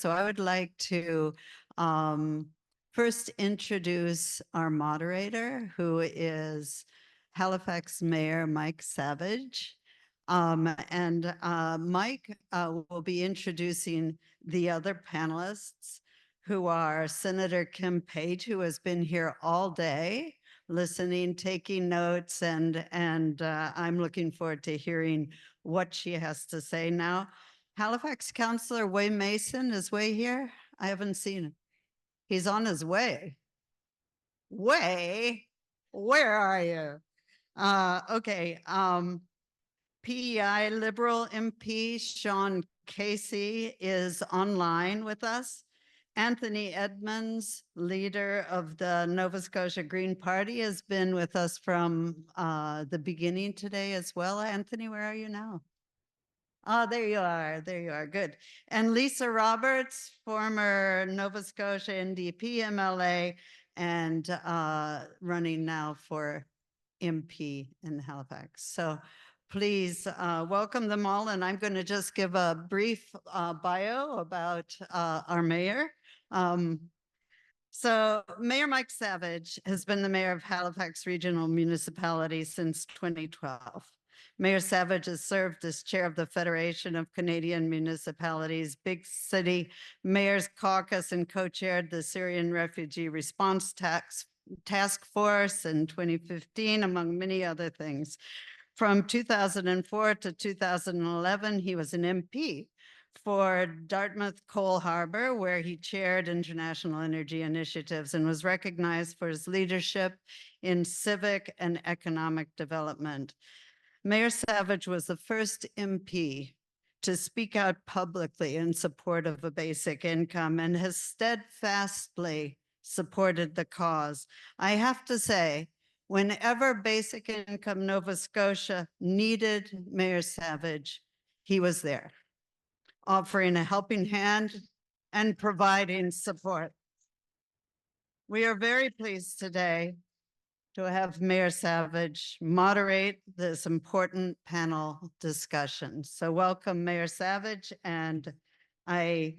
So I would like to first introduce our moderator, who is Halifax Mayor Mike Savage. Mike will be introducing the other panelists, who are Senator Kim Pate, who has been here all day listening, taking notes, and I'm looking forward to hearing what she has to say now. Halifax Councillor Waye Mason is Waye here? I haven't seen him. He's on his way. Waye, where are you? Okay. PEI Liberal MP Sean Casey is online with us. Anthony Edmonds, leader of the Nova Scotia Green Party, has been with us from the beginning today as well. Anthony, where are you now? Oh, there you are. There you are. Good. And Lisa Roberts, former Nova Scotia NDP MLA and running now for MP in Halifax. So please welcome them all. And I'm going to just give a brief bio about our mayor. So Mayor Mike Savage has been the mayor of Halifax Regional Municipality since 2012. Mayor Savage has served as chair of the Federation of Canadian Municipalities Big City Mayors Caucus and co-chaired the Syrian Refugee Response Task Force in 2015, among many other things. From 2004 to 2011, he was an MP for Dartmouth Coal Harbor, where he chaired international energy initiatives and was recognized for his leadership in civic and economic development. Mayor Savage was the first MP to speak out publicly in support of a basic income and has steadfastly supported the cause. I have to say, whenever Basic Income Nova Scotia needed Mayor Savage, he was there, offering a helping hand and providing support. We are very pleased today to have Mayor Savage moderate this important panel discussion. So welcome, Mayor Savage, and Yeah,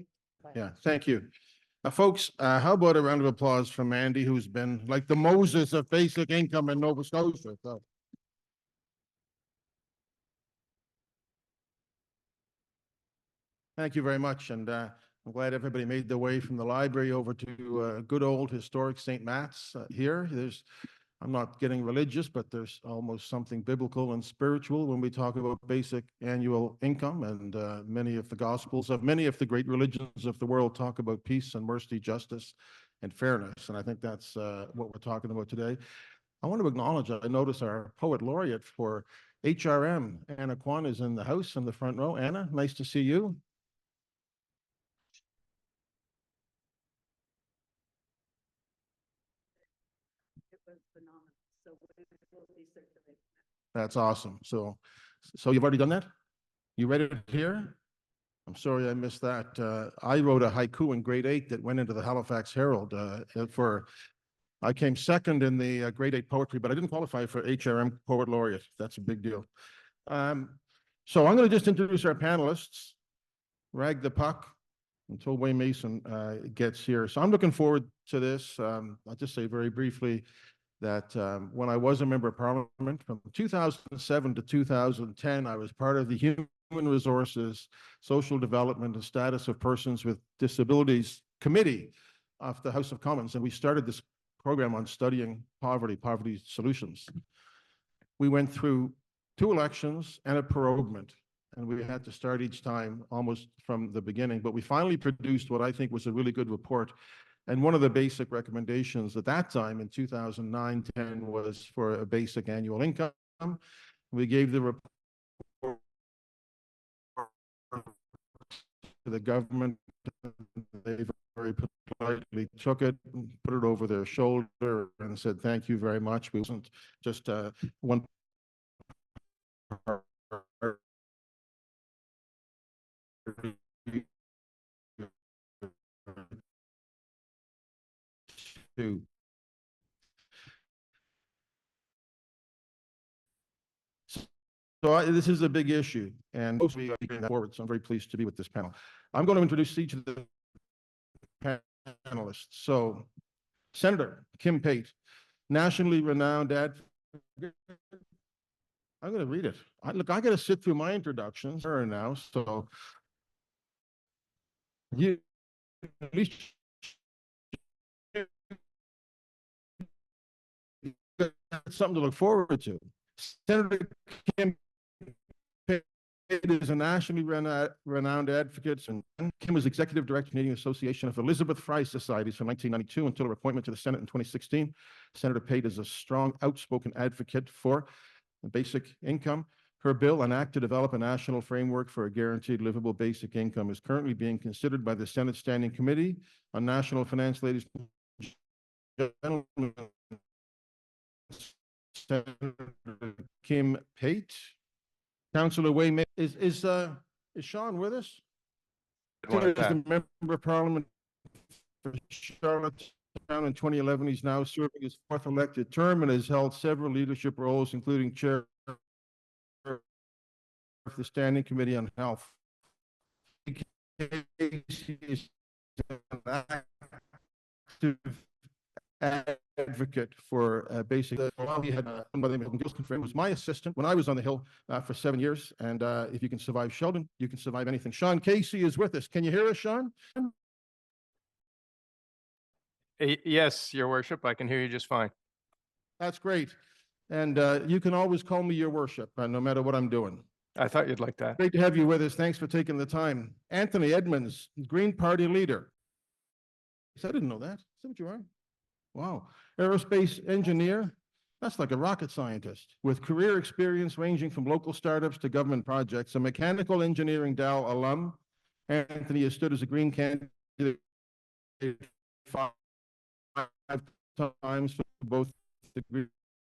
thank you. Folks, how about a round of applause for Mandy, who's been like the Moses of basic income in Nova Scotia. So. Thank you very much, and I'm glad everybody made their way from the library over to good old historic St. Matt's here. I'm not getting religious, but there's almost something biblical and spiritual when we talk about basic annual income, and many of the gospels of many of the great religions of the world talk about peace and mercy, justice, and fairness, and I think that's what we're talking about today. I want to acknowledge, I notice our poet laureate for HRM, Anna Kwan, is in the house in the front row. Anna, nice to see you. That's awesome. So you've already done that? You read it here? I'm sorry I missed that. I wrote a haiku in grade 8 that went into the Halifax Herald I came second in the grade 8 poetry, but I didn't qualify for HRM Poet Laureate. That's a big deal. So I'm going to just introduce our panelists, rag the puck until Waye Mason gets here. So I'm looking forward to this. I'll just say very briefly that when I was a member of Parliament from 2007 to 2010, I was part of the Human Resources, Social Development and Status of Persons with Disabilities Committee of the House of Commons, and we started this program on studying poverty solutions. We went through 2 elections and a proroguement, and we had to start each time almost from the beginning, but we finally produced what I think was a really good report. And one of the basic recommendations at that time in 2009-10 was for a basic annual income. We gave the report to the government. They very politely took it, put it over their shoulder, and said, "Thank you very much." We wasn't just one. So this is a big issue, and mostly bring that forward. So I'm very pleased to be with this panel. I'm going to introduce each of the panelists. So, Senator Kim Pate, nationally renowned advocate. I'm going to read it. Look, I got to sit through my introductions now. So, you at least got something to look forward to. Senator Kim Pate is a nationally renowned advocate, and Kim was executive director of the Canadian Association of Elizabeth Fry Societies from 1992 until her appointment to the Senate in 2016. Senator Pate is a strong, outspoken advocate for basic income. Her bill, an act to develop a national framework for a guaranteed livable basic income, is currently being considered by the Senate Standing Committee on National Finance. Ladies and gentlemen, Senator Kim Pate. Councillor Waye, is Sean with us? Is the member of Parliament for Charlottetown in 2011. He's now serving his fourth elected term and has held several leadership roles, including chair of the Standing Committee on Health. He is an active advocate for basic. He had was my assistant when I was on the Hill for 7 years. And if you can survive Sheldon, you can survive anything. Sean Casey is with us. Can you hear us, Sean? Yes, Your Worship. I can hear you just fine. That's great. And you can always call me Your Worship, no matter what I'm doing. I thought you'd like that. Great to have you with us. Thanks for taking the time. Anthony Edmonds, Green Party leader. I didn't know that. Is that what you are? Wow. Aerospace engineer. That's like a rocket scientist with career experience ranging from local startups to government projects. A mechanical engineering Dow alum. Anthony has stood as a Green candidate 5 times for both the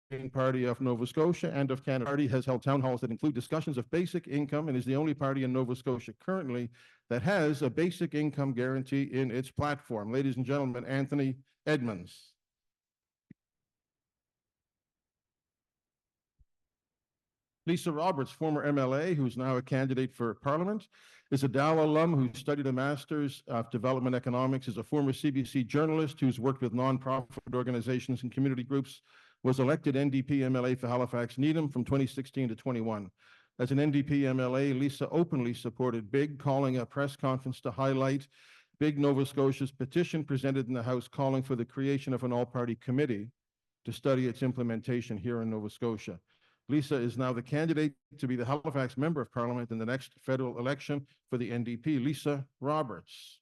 Green Party of Nova Scotia and of Canada. The party has held town halls that include discussions of basic income and is the only party in Nova Scotia currently that has a basic income guarantee in its platform. Ladies and gentlemen, Anthony Edmonds. Lisa Roberts, former MLA, who's now a candidate for Parliament, is a Dow alum who studied a Master's of Development Economics, is a former CBC journalist who's worked with nonprofit organizations and community groups, was elected NDP MLA for Halifax-Needham from 2016 to 21. As an NDP MLA, Lisa openly supported BIG, calling a press conference to highlight BIG Nova Scotia's petition presented in the House calling for the creation of an all-party committee to study its implementation here in Nova Scotia. Lisa is now the candidate to be the Halifax Member of Parliament in the next federal election for the NDP. Lisa Roberts.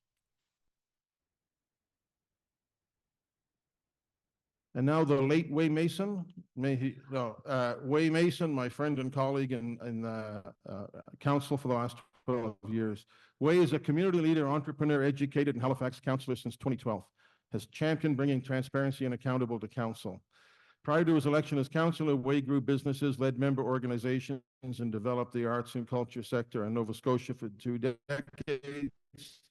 And now the late Waye Mason. Waye Mason, my friend and colleague in council for the last 12 years. Waye is a community leader, entrepreneur, educated, and Halifax councillor since 2012. Has championed bringing transparency and accountable to council. Prior to his election as councillor, Waye grew businesses, led member organizations, and developed the arts and culture sector in Nova Scotia for 2 decades.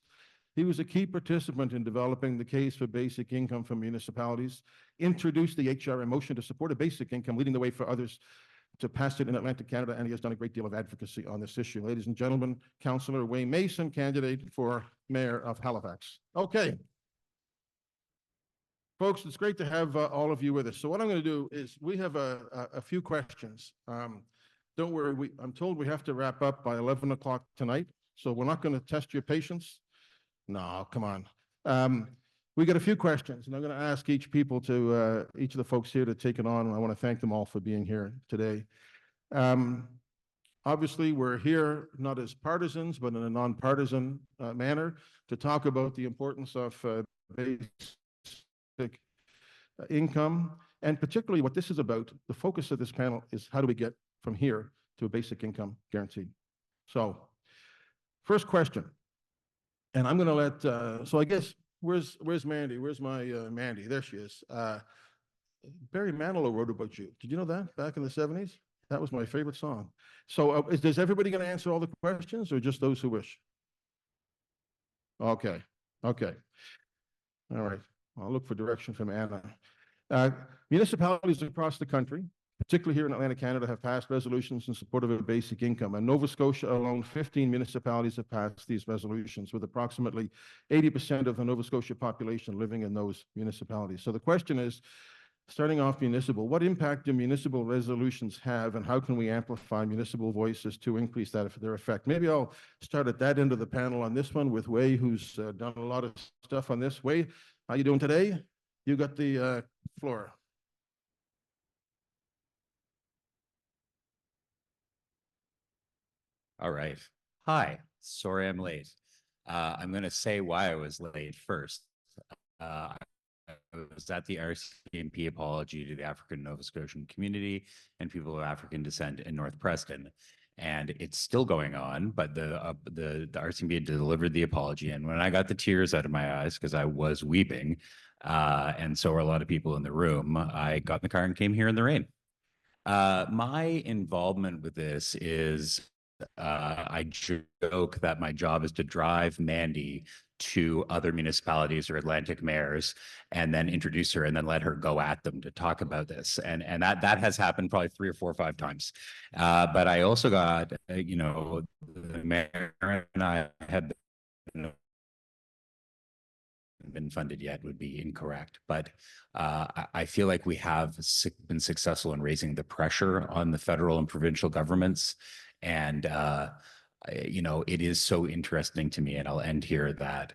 He was a key participant in developing the case for basic income for municipalities, introduced the HRM motion to support a basic income, leading the way for others to pass it in Atlantic Canada, and he has done a great deal of advocacy on this issue. Ladies and gentlemen, Councillor Waye Mason, candidate for Mayor of Halifax. Okay. Folks, it's great to have all of you with us. So what I'm going to do is we have a few questions. Don't worry, I'm told we have to wrap up by 11 o'clock tonight, so we're not going to test your patience. No, come on. We got a few questions, and I'm going to ask each of the folks here to take it on, and I want to thank them all for being here today. Obviously, we're here not as partisans, but in a nonpartisan manner to talk about the importance of basic income, and particularly what this is about. The focus of this panel is how do we get from here to a basic income guarantee. So first question, and I'm going to let, so I guess, where's Mandy? Where's my Mandy? There she is. Barry Manilow wrote about you. Did you know that back in the 70s? That was my favorite song. So is everybody going to answer all the questions or just those who wish? Okay. Okay. All right. I'll look for direction from Anna. Municipalities across the country particularly here in Atlantic Canada, have passed resolutions in support of a basic income. In Nova Scotia alone, 15 municipalities have passed these resolutions, with approximately 80% of the Nova Scotia population living in those municipalities. So the question is, starting off municipal, what impact do municipal resolutions have, and how can we amplify municipal voices to increase their effect? Maybe I'll start at that end of the panel on this one with Waye, who's done a lot of stuff on this. Waye, how you doing today? You got the floor. All right. Hi, sorry I'm late. I'm going to say why I was late first. I was at the RCMP apology to the African Nova Scotian community and people of African descent in North Preston. And it's still going on, but the RCMP delivered the apology. And when I got the tears out of my eyes, because I was weeping, and so were a lot of people in the room, I got in the car and came here in the rain. My involvement with this is I joke that my job is to drive Mandy to other municipalities or Atlantic mayors and then introduce her and then let her go at them to talk about this. And that has happened probably 3 or 4 or 5 times. But I also got, you know, the mayor and I have been funded yet would be incorrect, but I feel like we have been successful in raising the pressure on the federal and provincial governments. And, you know, it is so interesting to me, and I'll end here, that,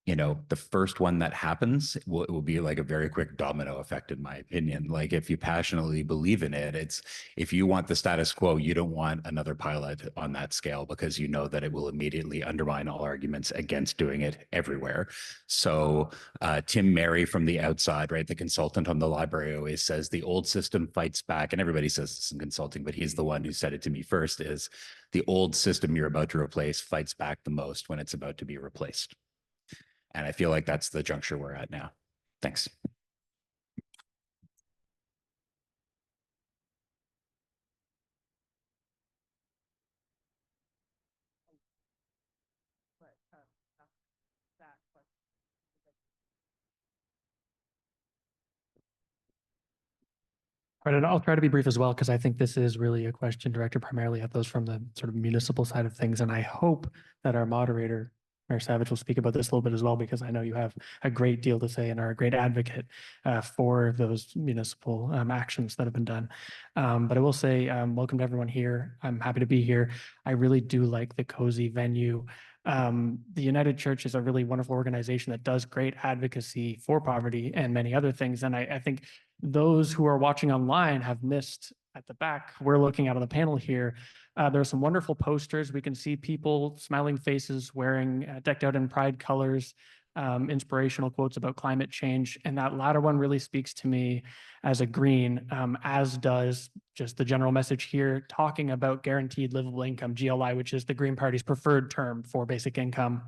you know, the first one that happens will be like a very quick domino effect, in my opinion. Like, if you passionately believe in it, it's, if you want the status quo, you don't want another pilot on that scale, because you know that it will immediately undermine all arguments against doing it everywhere. So Tim Mary from the outside, right, the consultant on the library, always says the old system fights back, and everybody says this in consulting, but he's the one who said it to me first, is the old system you're about to replace fights back the most when it's about to be replaced. And I feel like that's the juncture we're at now. Thanks. Right, and I'll try to be brief as well, because I think this is really a question directed primarily at those from the sort of municipal side of things. And I hope that our moderator, Mayor Savage, will speak about this a little bit as well, because I know you have a great deal to say and are a great advocate for those municipal actions that have been done. But I will say, welcome to everyone here. I'm happy to be here. I really do like the cozy venue. The United Church is a really wonderful organization that does great advocacy for poverty and many other things. And I think those who are watching online have missed at the back. We're looking out on the panel here. There are some wonderful posters. We can see people, smiling faces, wearing decked out in pride colors, inspirational quotes about climate change. And that latter one really speaks to me as a Green, as does just the general message here, talking about guaranteed livable income, GLI, which is the Green Party's preferred term for basic income.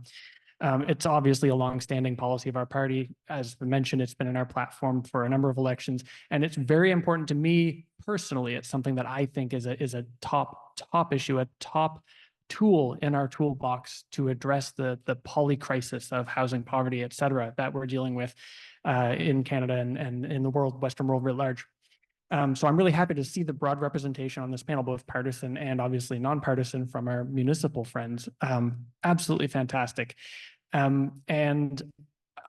It's obviously a long-standing policy of our party. As mentioned, it's been in our platform for a number of elections, and it's very important to me personally. It's something that I think is a top issue, a top tool in our toolbox to address the poly crisis of housing poverty, et cetera, that we're dealing with in Canada and in the world, Western world writ large. So I'm really happy to see the broad representation on this panel, both partisan and obviously nonpartisan, from our municipal friends. Absolutely fantastic. And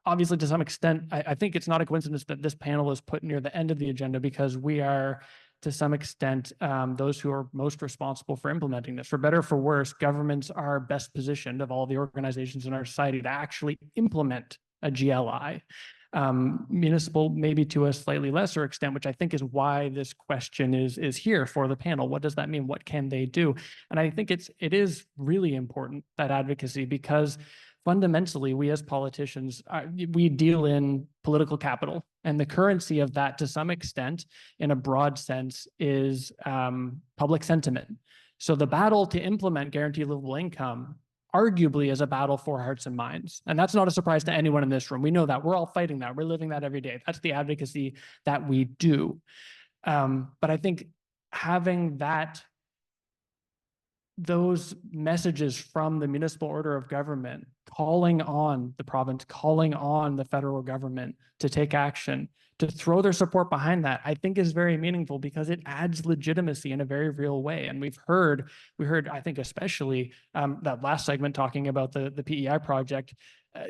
obviously, to some extent, I think it's not a coincidence that this panel is put near the end of the agenda, because we are, to some extent, those who are most responsible for implementing this. For better or for worse, governments are best positioned of all the organizations in our society to actually implement a GLI. Municipal, maybe to a slightly lesser extent, which I think is why this question is here for the panel. What does that mean? What can they do? And I think it is really important, that advocacy, because fundamentally, we as politicians, we deal in political capital, and the currency of that, to some extent, in a broad sense, is public sentiment. So the battle to implement guaranteed livable income arguably is a battle for hearts and minds. And that's not a surprise to anyone in this room. We know that. We're all fighting that. We're living that every day. That's the advocacy that we do. But I think having those messages from the municipal order of government calling on the province, calling on the federal government to take action, to throw their support behind that, I think is very meaningful because it adds legitimacy in a very real way. And we heard, I think, especially that last segment talking about the PEI project,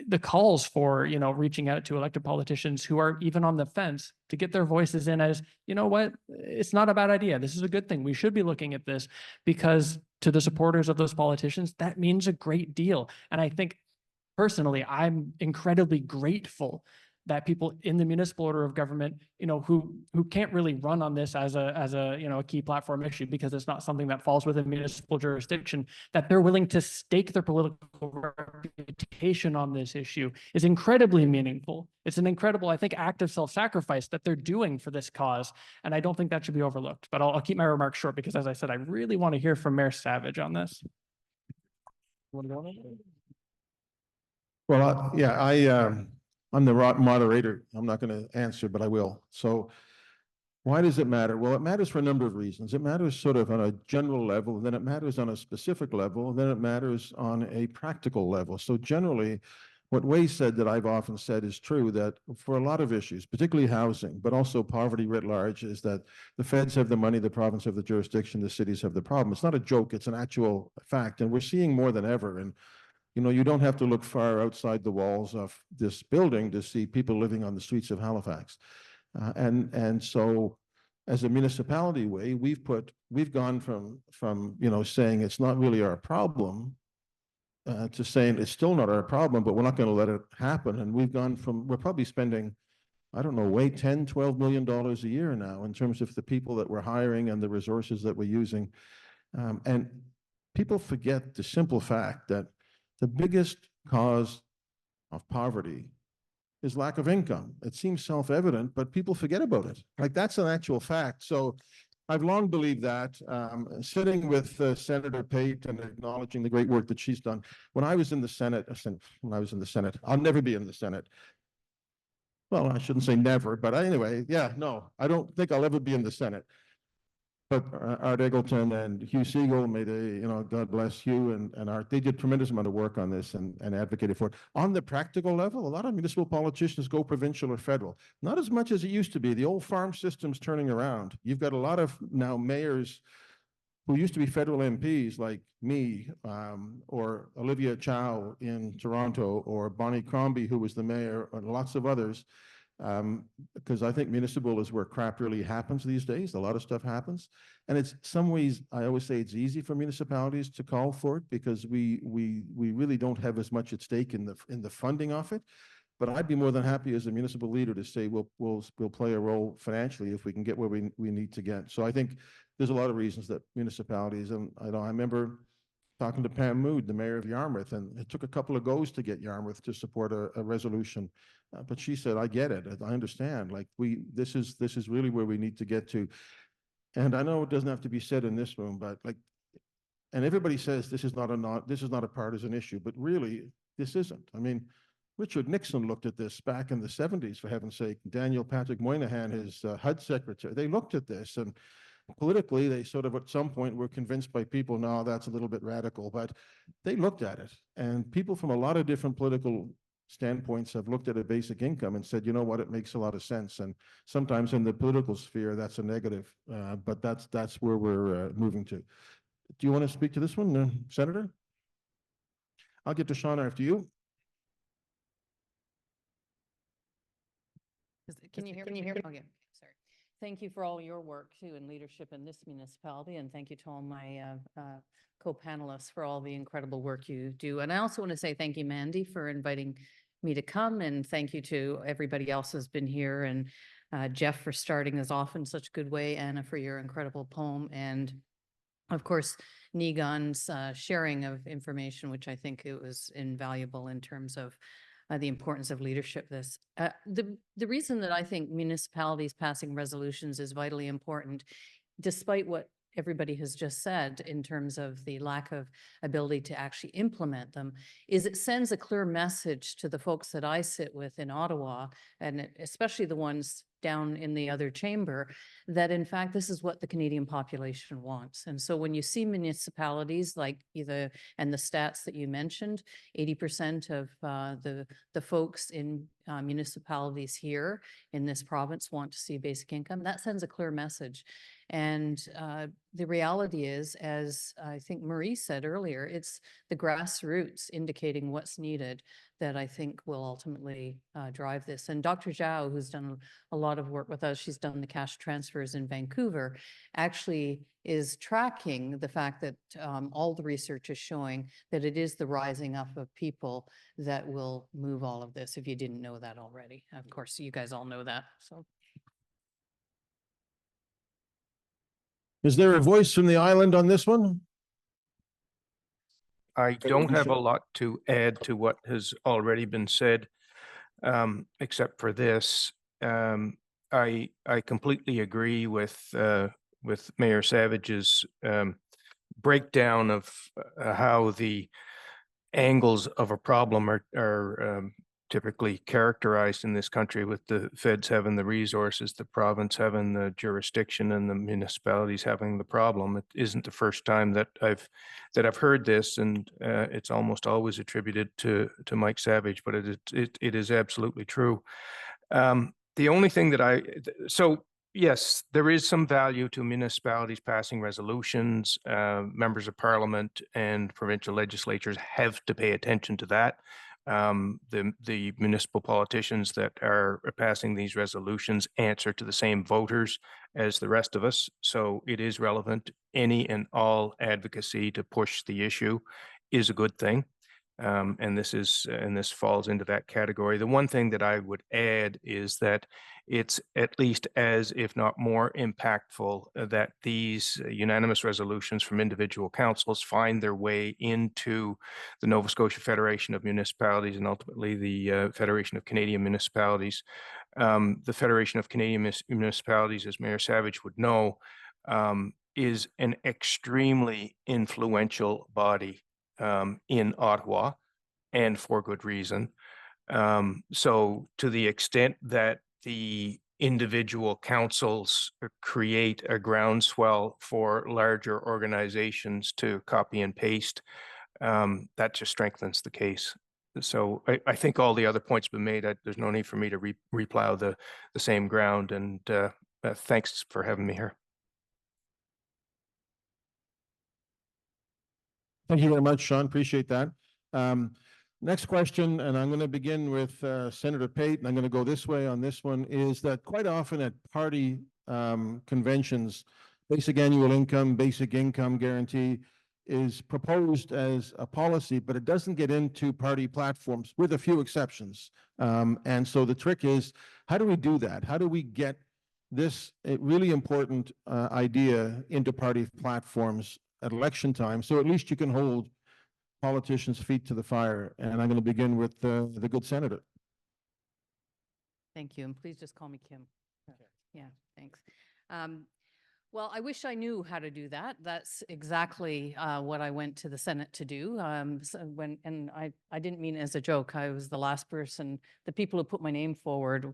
the calls for, reaching out to elected politicians who are even on the fence to get their voices in as, you know what, it's not a bad idea. This is a good thing. We should be looking at this, because to the supporters of those politicians, that means a great deal. And I think personally, I'm incredibly grateful that people in the municipal order of government, who can't really run on this as a key platform issue because it's not something that falls within municipal jurisdiction, that they're willing to stake their political reputation on this issue is incredibly meaningful. It's an incredible, I think, act of self-sacrifice that they're doing for this cause. And I don't think that should be overlooked, but I'll keep my remarks short because, as I said, I really want to hear from Mayor Savage on this. Well, I'm the moderator. I'm not going to answer, but I will. So why does it matter? Well, it matters for a number of reasons. It matters sort of on a general level, and then it matters on a specific level, and then it matters on a practical level. So generally, what Waye said that I've often said is true, that for a lot of issues, particularly housing, but also poverty writ large, is that the feds have the money, the province have the jurisdiction, the cities have the problem. It's not a joke, it's an actual fact. And we're seeing more than ever. And you don't have to look far outside the walls of this building to see people living on the streets of Halifax. And so as a municipality, we've gone from saying it's not really our problem to saying it's still not our problem, but we're not going to let it happen. And we're probably spending, I don't know, Waye $10-12 million a year now in terms of the people that we're hiring and the resources that we're using. And people forget the simple fact that the biggest cause of poverty is lack of income. It seems self-evident, but people forget about it. Like, that's an actual fact. So I've long believed that. Sitting with Senator Pate and acknowledging the great work that she's done. When I was in the Senate, I'll never be in the Senate. Well, I shouldn't say never, but anyway, I don't think I'll ever be in the Senate. But Art Eggleton and Hugh Siegel God bless Hugh and Art, they did a tremendous amount of work on this and advocated for it. On the practical level, a lot of municipal politicians go provincial or federal. Not as much as it used to be. The old farm system's turning around. You've got a lot of now mayors who used to be federal MPs like me, or Olivia Chow in Toronto, or Bonnie Crombie, who was the mayor, and lots of others. Because I think municipal is where crap really happens these days. A lot of stuff happens. And it's some ways, I always say it's easy for municipalities to call for it because we really don't have as much at stake in the funding of it. But I'd be more than happy as a municipal leader to say we'll play a role financially if we can get where we need to get. So I think there's a lot of reasons that municipalities, and I remember talking to Pam Mood, the mayor of Yarmouth, and it took a couple of goes to get Yarmouth to support a resolution. But she said, I get it. I understand. Like, this is really where we need to get to. And I know it doesn't have to be said in this room, but and everybody says this is not a partisan issue, but really this isn't. I mean, Richard Nixon looked at this back in the 70s, for heaven's sake. Daniel Patrick Moynihan, his HUD secretary, they looked at this, and politically, they sort of at some point were convinced by people, no, that's a little bit radical, but they looked at it. And people from a lot of different political standpoints have looked at a basic income and said, you know what, it makes a lot of sense. And sometimes in the political sphere, that's a negative, but that's where we're moving to. Do you want to speak to this one, Senator? I'll get to Sean after you. Can you hear me? Okay, sorry. Thank you for all your work too and leadership in this municipality, and thank you to all my co-panelists for all the incredible work you do. And I also want to say thank you, Mandy, for inviting me to come, and thank you to everybody else who's been here, and Jeff for starting as often such a good way, Anna for your incredible poem, and of course Nigan's sharing of information, which I think it was invaluable in terms of the importance of leadership. The reason that I think municipalities passing resolutions is vitally important, despite what everybody has just said in terms of the lack of ability to actually implement them, is it sends a clear message to the folks that I sit with in Ottawa, and especially the ones down in the other chamber, that in fact, this is what the Canadian population wants. And so when you see municipalities like either, and the stats that you mentioned, 80% of the folks in municipalities here in this province want to see basic income, that sends a clear message. And the reality is, as I think Marie said earlier, it's the grassroots indicating what's needed that I think will ultimately drive this. And Dr. Zhao, who's done a lot of work with us, she's done the cash transfers in Vancouver, actually is tracking the fact that all the research is showing that it is the rising up of people that will move all of this, if you didn't know that already. Of course, you guys all know that, so. Is there a voice from the island on this one? I don't have a lot to add to what has already been said, except for this. I completely agree with Mayor Savage's breakdown of how the angles of a problem are typically characterized in this country, with the feds having the resources, the province having the jurisdiction, and the municipalities having the problem. It isn't the first time that I've heard this, and it's almost always attributed to Mike Savage, but it is absolutely true. The only thing that so yes, there is some value to municipalities passing resolutions. Members of Parliament and provincial legislatures have to pay attention to that. The municipal politicians that are passing these resolutions answer to the same voters as the rest of us. So it is relevant. Any and all advocacy to push the issue is a good thing. And this falls into that category. The one thing that I would add is that it's at least as, if not more impactful, that these unanimous resolutions from individual councils find their way into the Nova Scotia Federation of Municipalities and ultimately the Federation of Canadian Municipalities. The Federation of Canadian Municipalities, as Mayor Savage would know, is an extremely influential body in Ottawa, and for good reason. So to the extent that the individual councils create a groundswell for larger organizations to copy and paste, that just strengthens the case. So I think all the other points have been made. There's no need for me to replow the same ground, and thanks for having me here. Thank you very much, Sean. Appreciate that. Next question, and I'm going to begin with Senator Pate, and I'm going to go this way on this one, is that quite often at party conventions, basic annual income, basic income guarantee is proposed as a policy, but it doesn't get into party platforms, with a few exceptions. And so the trick is, how do we do that? How do we get this really important idea into party platforms at election time, so at least you can hold politicians' feet to the fire? And I'm going to begin with the good senator. Thank you, and please just call me Kim. Yeah, thanks. Well, I wish I knew how to do that. That's exactly what I went to the Senate to do. And I didn't mean it as a joke. I was the last person. The people who put my name forward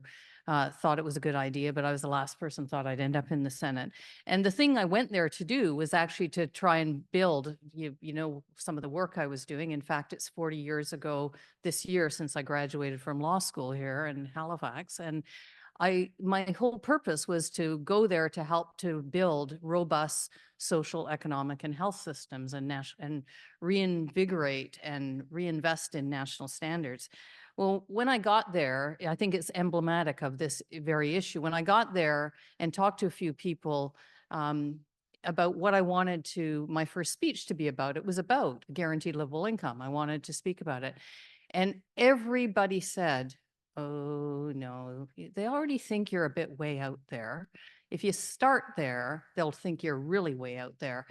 thought it was a good idea, but I was the last person thought I'd end up in the Senate. And the thing I went there to do was actually to try and build, you know, some of the work I was doing. In fact, it's 40 years ago this year since I graduated from law school here in Halifax. And my whole purpose was to go there to help to build robust social, economic, and health systems and reinvigorate and reinvest in national standards. Well, when I got there, I think it's emblematic of this very issue. When I got there and talked to a few people about what I wanted my first speech to be about, it was about guaranteed livable income. I wanted to speak about it. And everybody said, oh, no, they already think you're a bit way out there. If you start there, they'll think you're really way out there.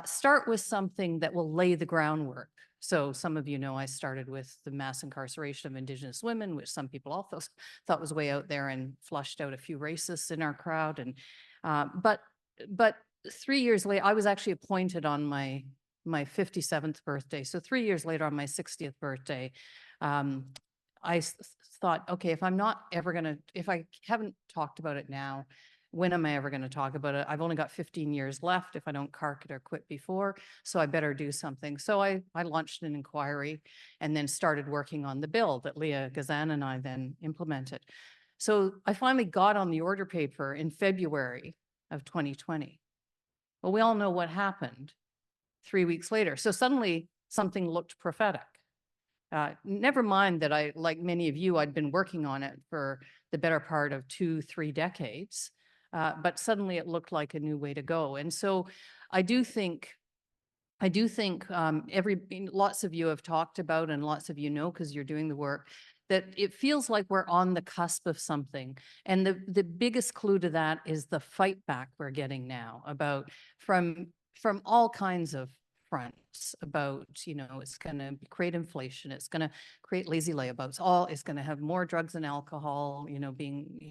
Start with something that will lay the groundwork. So some of you know I started with the mass incarceration of Indigenous women, which some people also thought was way out there, and flushed out a few racists in our crowd. And but 3 years later, I was actually appointed on my 57th birthday. So 3 years later, on my 60th birthday, thought, okay, if I'm not ever gonna, if I haven't talked about it now, when am I ever going to talk about it? I've only got 15 years left if I don't cark it or quit before, so I better do something. So I launched an inquiry and then started working on the bill that Leah Gazan and I then implemented. So I finally got on the order paper in February of 2020. Well, we all know what happened 3 weeks later. So suddenly something looked prophetic. Never mind that I, like many of you, I'd been working on it for the better part of 2-3 decades. But suddenly it looked like a new way to go. And so I do think lots of you have talked about, and lots of you know, because you're doing the work, that it feels like we're on the cusp of something. And the biggest clue to that is the fight back we're getting now from all kinds of fronts about, it's going to create inflation, it's going to create lazy layabouts, it's going to have more drugs and alcohol,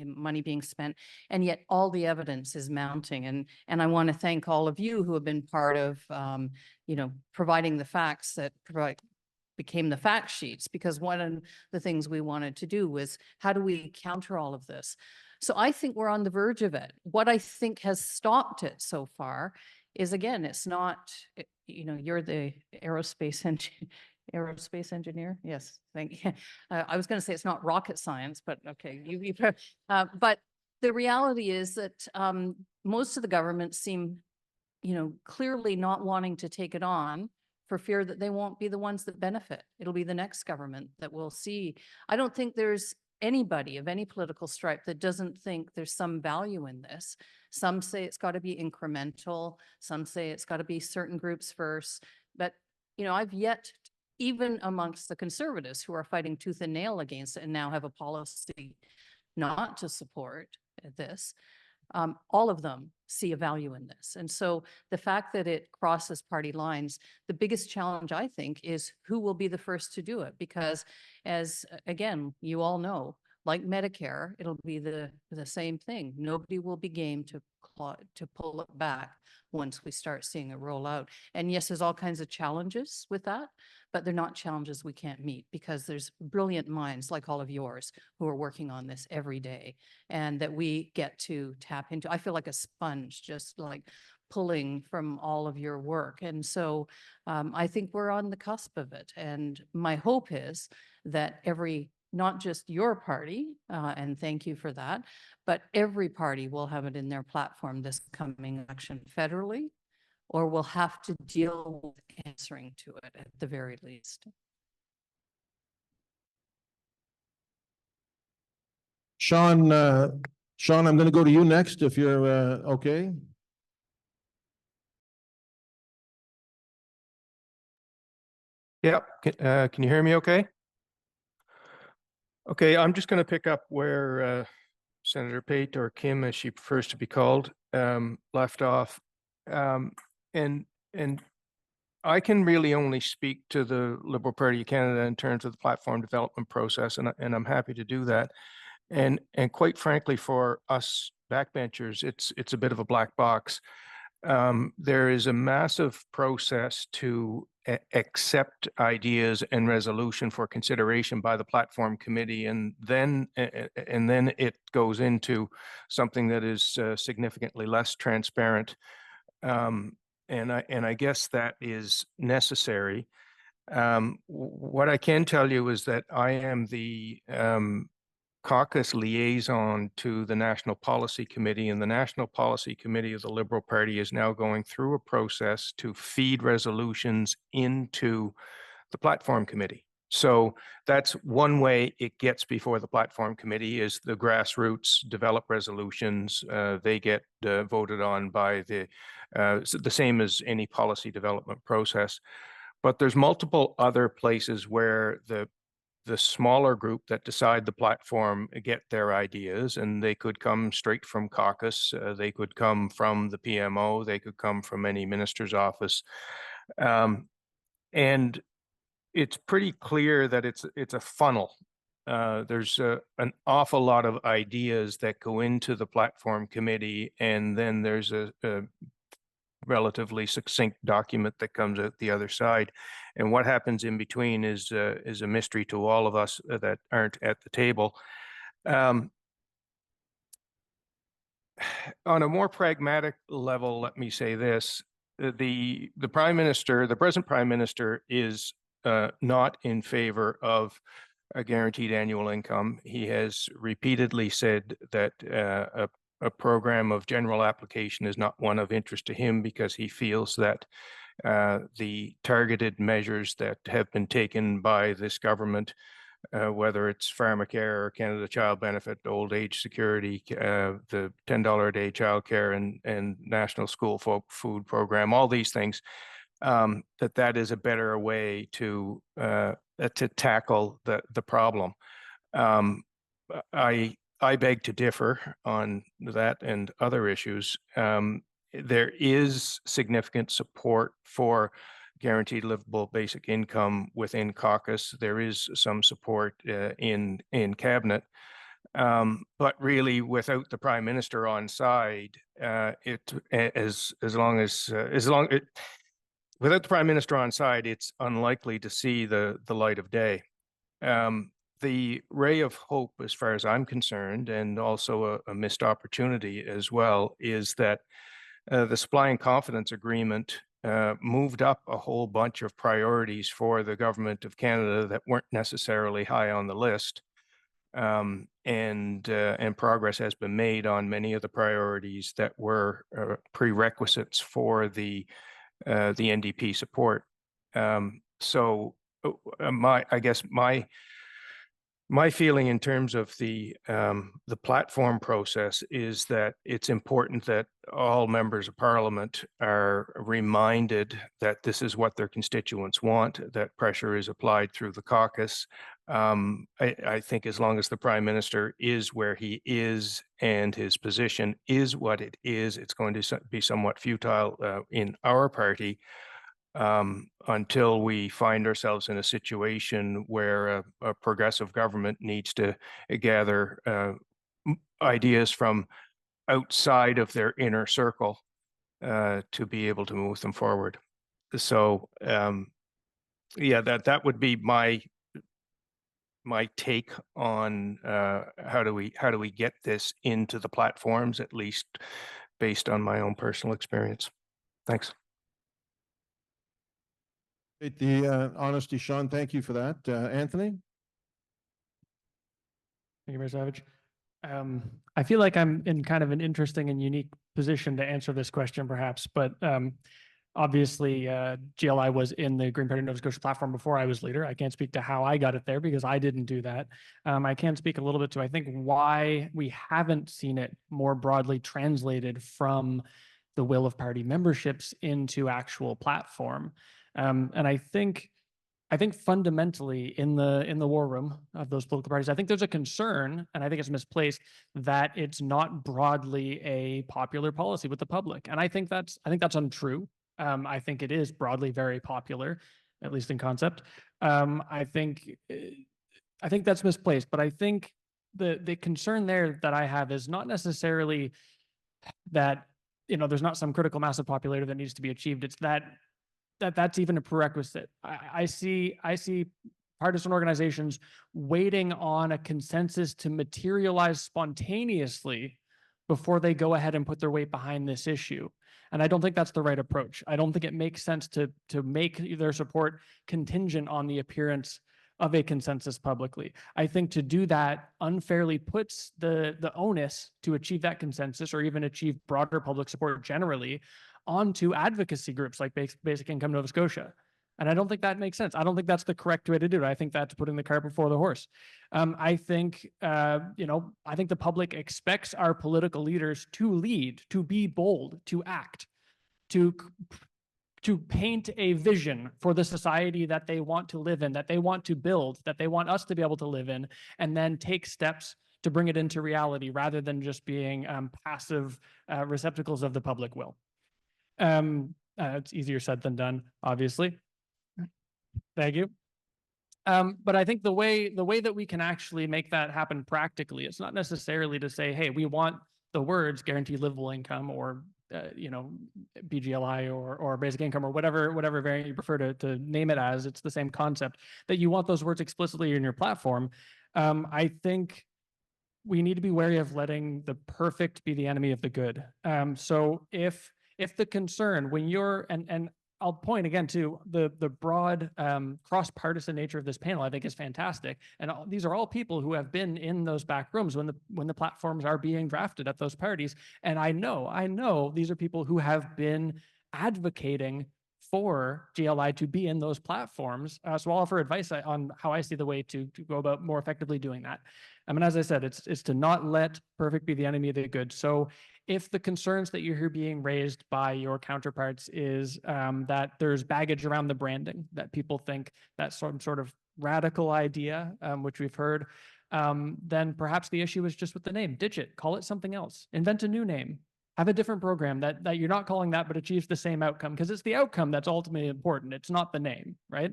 money being spent, and yet all the evidence is mounting. And I want to thank all of you who have been part of, providing the facts that became the fact sheets, because one of the things we wanted to do was, how do we counter all of this? So I think we're on the verge of it. What I think has stopped it so far is, again, it's not, you're the aerospace engineer. Yes, thank you. I was going to say it's not rocket science, but okay. But the reality is that most of the governments seem, clearly not wanting to take it on for fear that they won't be the ones that benefit. It'll be the next government that we'll see. I don't think there's anybody of any political stripe that doesn't think there's some value in this. Some say it's got to be incremental. Some say it's got to be certain groups first. But, I've yet, even amongst the Conservatives who are fighting tooth and nail against it and now have a policy not to support this, all of them see a value in this. And so the fact that it crosses party lines, the biggest challenge, I think, is who will be the first to do it. Because as, again, you all know, like Medicare, it'll be the same thing. Nobody will be game to pull it back once we start seeing it roll out. And yes, there's all kinds of challenges with that, but they're not challenges we can't meet, because there's brilliant minds like all of yours who are working on this every day, and that we get to tap into. I feel like a sponge, just like pulling from all of your work. And so I think we're on the cusp of it. And my hope is that not just your party, and thank you for that, but every party will have it in their platform this coming election federally, or will have to deal with answering to it at the very least. Sean, I'm going to go to you next if you're okay. Yeah, can you hear me okay? Okay, I'm just going to pick up where Senator Pate, or Kim as she prefers to be called, left off. And I can really only speak to the Liberal Party of Canada in terms of the platform development process, and I'm happy to do that. And quite frankly, for us backbenchers, it's a bit of a black box. There is a massive process to accept ideas and resolution for consideration by the platform committee, and then it goes into something that is significantly less transparent. And I guess that is necessary. What I can tell you is that I am the caucus liaison to the National Policy Committee, and the National Policy Committee of the Liberal Party is now going through a process to feed resolutions into the Platform Committee. So that's one way it gets before the Platform Committee, is the grassroots develop resolutions. They get voted on by the same as any policy development process. But there's multiple other places where the smaller group that decide the platform get their ideas, and they could come straight from caucus, they could come from the PMO, they could come from any minister's office. And it's pretty clear that it's a funnel. There's an awful lot of ideas that go into the platform committee, and then there's a relatively succinct document that comes out the other side. And what happens in between is a mystery to all of us that aren't at the table. On a more pragmatic level, let me say this: the Prime Minister, the present Prime Minister, is not in favor of a guaranteed annual income. He has repeatedly said that a program of general application is not one of interest to him because he feels that the targeted measures that have been taken by this government, whether it's pharmacare or Canada Child Benefit, old age security, the $10 a day childcare and national school food program, all these things, that is a better way to tackle the problem. I beg to differ on that and other issues. There is significant support for guaranteed livable basic income within caucus. There is some support in cabinet. But really, without the Prime Minister on side, without the Prime Minister on side, it's unlikely to see the light of day. The ray of hope, as far as I'm concerned, and also a missed opportunity as well, is that the Supply and Confidence Agreement moved up a whole bunch of priorities for the Government of Canada that weren't necessarily high on the list. And progress has been made on many of the priorities that were prerequisites for the NDP support. So I guess my feeling in terms of the platform process is that it's important that all members of Parliament are reminded that this is what their constituents want, that pressure is applied through the caucus. I think as long as the Prime Minister is where he is and his position is what it is, it's going to be somewhat futile in our party until we find ourselves in a situation where a progressive government needs to gather ideas from outside of their inner circle to be able to move them forward. So yeah, that would be my take on how do we get this into the platforms, at least based on my own personal experience. Thanks. The honesty, Sean. Thank you for that. Anthony? Thank you, Mayor Savage. I feel like I'm in kind of an interesting and unique position to answer this question, perhaps, but obviously GLI was in the Green Party Nova Scotia platform before I was leader. I can't speak to how I got it there because I didn't do that. I can speak a little bit to, I think, why we haven't seen it more broadly translated from the will of party memberships into actual platform. And I think fundamentally in the war room of those political parties, I think there's a concern, and I think it's misplaced, that it's not broadly a popular policy with the public. And I think that's untrue. I think it is broadly very popular, at least in concept. I think that's misplaced, but I think the concern there that I have is not necessarily that, there's not some critical mass of popularity that needs to be achieved. It's that's even a prerequisite. I see partisan organizations waiting on a consensus to materialize spontaneously before they go ahead and put their weight behind this issue. And I don't think that's the right approach. I don't think it makes sense to make their support contingent on the appearance of a consensus publicly. I think to do that unfairly puts the onus to achieve that consensus or even achieve broader public support generally onto advocacy groups like Basic Income Nova Scotia. And I don't think that makes sense. I don't think that's the correct way to do it. I think that's putting the cart before the horse. I think the public expects our political leaders to lead, to be bold, to act, to paint a vision for the society that they want to live in, that they want to build, that they want us to be able to live in, and then take steps to bring it into reality rather than just being passive receptacles of the public will. It's easier said than done, obviously. Thank you. But I think the way that we can actually make that happen practically, it's not necessarily to say, hey, we want the words guaranteed livable income or BGLI or basic income or whatever variant you prefer to name it as, it's the same concept, that you want those words explicitly in your platform. I think we need to be wary of letting the perfect be the enemy of the good. So if the concern when you're, and I'll point again to the broad cross-partisan nature of this panel, I think is fantastic. And these are all people who have been in those back rooms when the platforms are being drafted at those parties. And I know these are people who have been advocating for GLI to be in those platforms. So I'll offer advice on how I see the way to go about more effectively doing that. I mean, as I said, it's to not let perfect be the enemy of the good. So if the concerns that you hear being raised by your counterparts is that there's baggage around the branding, that people think that's some sort of radical idea, which we've heard, then perhaps the issue is just with the name. Ditch it, call it something else, invent a new name. Have a different program that you're not calling that, but achieves the same outcome, because it's the outcome that's ultimately important. It's not the name, right?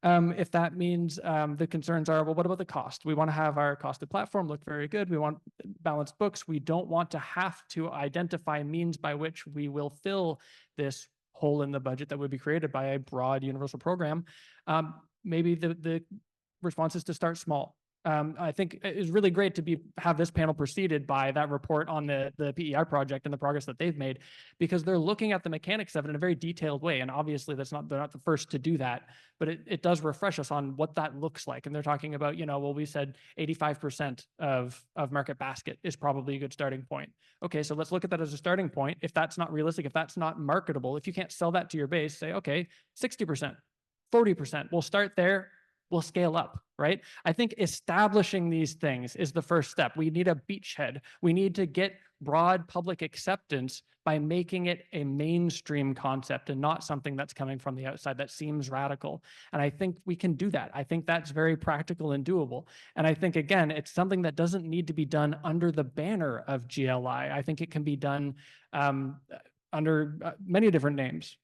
If that means the concerns are, well, what about the cost? We want to have our costed platform look very good. We want balanced books. We don't want to have to identify means by which we will fill this hole in the budget that would be created by a broad universal program. Maybe the response is to start small. I think it's really great to have this panel preceded by that report on the PEI project and the progress that they've made, because they're looking at the mechanics of it in a very detailed way. And obviously they're not the first to do that, but it does refresh us on what that looks like. And they're talking about, well, we said 85% of market basket is probably a good starting point. Okay, so let's look at that as a starting point. If that's not realistic, if that's not marketable, if you can't sell that to your base, say, okay, 60%, 40%, we'll start there. We'll scale up, right? I think establishing these things is the first step. We need a beachhead. We need to get broad public acceptance by making it a mainstream concept and not something that's coming from the outside that seems radical. And I think we can do that. I think that's very practical and doable. And I think, again, it's something that doesn't need to be done under the banner of GLI. I think it can be done under many different names.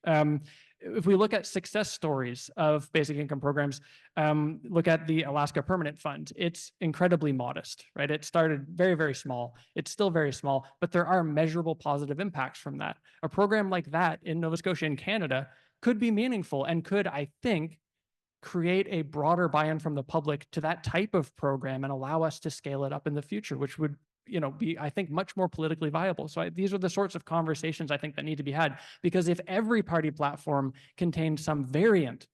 If we look at success stories of basic income programs, look at the Alaska Permanent Fund, it's incredibly modest, right? It started very, very small. It's still very small, but there are measurable positive impacts from that. A program like that in Nova Scotia and Canada could be meaningful and could, I think, create a broader buy-in from the public to that type of program and allow us to scale it up in the future, which would be, I think, much more politically viable. So these are the sorts of conversations I think that need to be had, because if every party platform contains some variant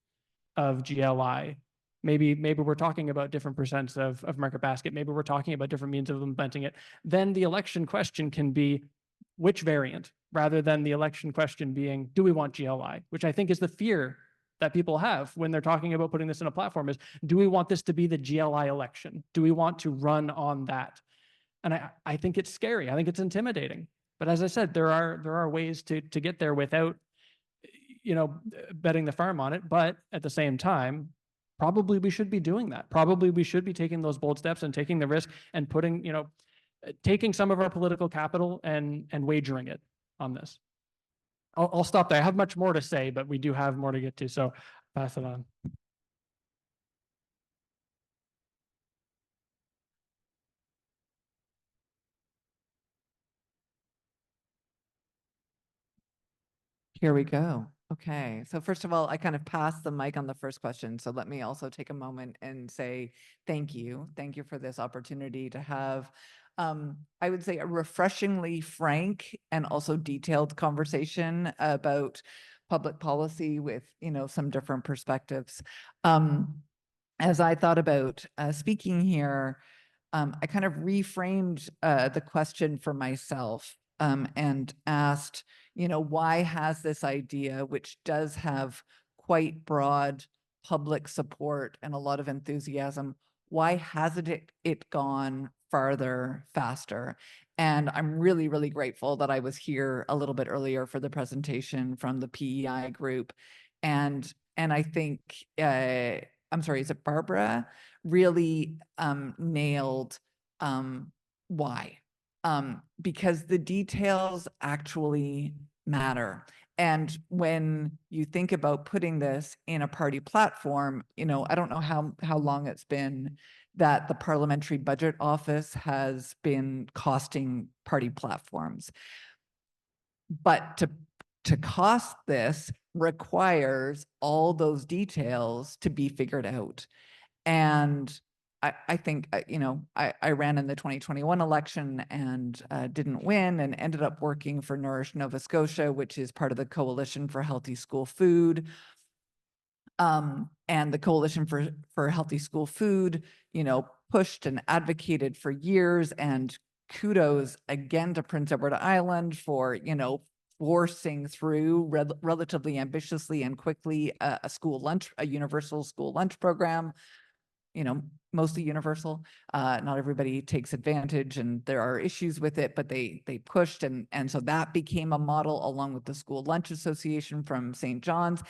of GLI, maybe we're talking about different percents of market basket, maybe we're talking about different means of implementing it, then the election question can be which variant, rather than the election question being, do we want GLI? Which I think is the fear that people have when they're talking about putting this in a platform is, do we want this to be the GLI election? Do we want to run on that? And I think it's scary. I think it's intimidating. But as I said, there are ways to get there without, betting the farm on it. But at the same time, probably we should be doing that. Probably we should be taking those bold steps and taking the risk and putting, taking some of our political capital and wagering it on this. I'll stop there. I have much more to say, but we do have more to get to. So pass it on. Here we go. Okay. So first of all, I kind of passed the mic on the first question. So let me also take a moment and say thank you. Thank you for this opportunity to have, I would say, a refreshingly frank and also detailed conversation about public policy with, some different perspectives. As I thought about speaking here, I kind of reframed the question for myself and asked, why has this idea, which does have quite broad public support and a lot of enthusiasm, why hasn't it gone farther, faster? And I'm really, really grateful that I was here a little bit earlier for the presentation from the PEI group. And I think, I'm sorry, is it Barbara? Really nailed why. Because the details actually matter. And when you think about putting this in a party platform, I don't know how long it's been that the Parliamentary Budget Office has been costing party platforms. But to cost this requires all those details to be figured out. And I think, I ran in the 2021 election and didn't win, and ended up working for Nourish Nova Scotia, which is part of the Coalition for Healthy School Food. And the Coalition for Healthy School Food, pushed and advocated for years, and kudos again to Prince Edward Island for, forcing through relatively ambitiously and quickly a universal school lunch program, mostly universal. Not everybody takes advantage, and there are issues with it, but they pushed, and so that became a model along with the School Lunch Association from St. John's.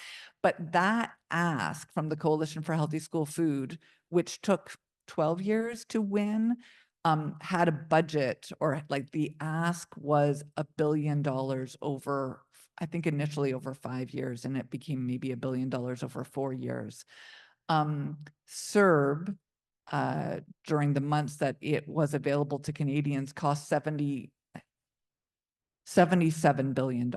But that ask from the Coalition for Healthy School Food, which took 12 years to win, had a budget, or like the ask was $1 billion over, I think initially over 5 years, and it became maybe $1 billion over 4 years. CERB, during the months that it was available to Canadians, cost $77 billion.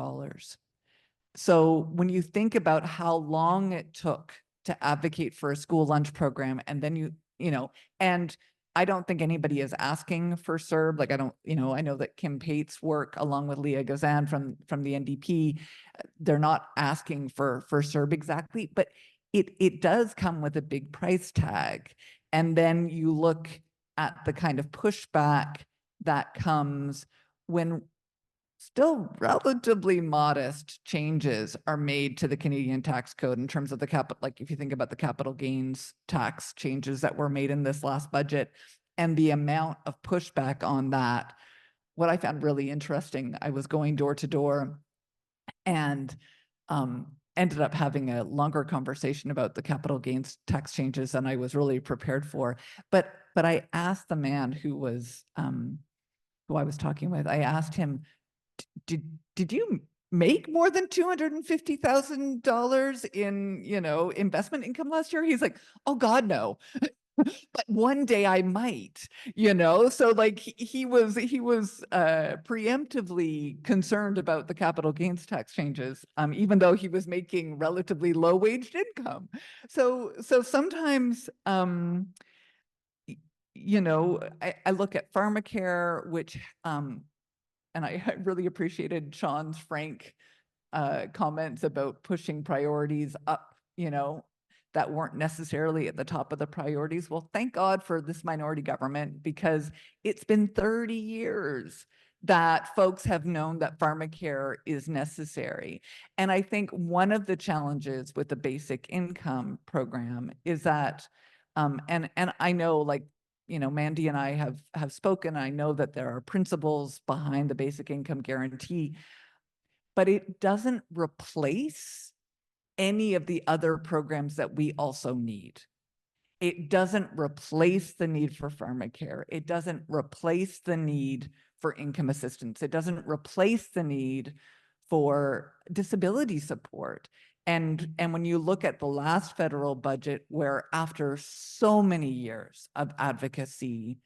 So when you think about how long it took to advocate for a school lunch program, and then and I don't think anybody is asking for CERB. Like, I know that Kim Pate's work along with Leah Gazan from the NDP, they're not asking for CERB exactly, but it does come with a big price tag. And then you look at the kind of pushback that comes when still relatively modest changes are made to the Canadian tax code in terms of the capital, like if you think about the capital gains tax changes that were made in this last budget, and the amount of pushback on that. What I found really interesting, I was going door to door and ended up having a longer conversation about the capital gains tax changes than I was really prepared for. But I asked the man who I was talking with, I asked him, did you make more than $250,000 in, investment income last year? He's like, oh God, no. But one day I might, so like he was preemptively concerned about the capital gains tax changes, even though he was making relatively low waged income. So sometimes, I look at pharmacare, which, and I really appreciated Sean's frank comments about pushing priorities up, that weren't necessarily at the top of the priorities. Well, thank God for this minority government, because it's been 30 years that folks have known that pharmacare is necessary. And I think one of the challenges with the basic income program is that, and I know, like, Mandy and I have spoken, I know that there are principles behind the basic income guarantee, but it doesn't replace any of the other programs that we also need. It doesn't replace the need for pharmacare. It doesn't replace the need for income assistance. It doesn't replace the need for disability support. And when you look at the last federal budget, where after so many years of advocacy,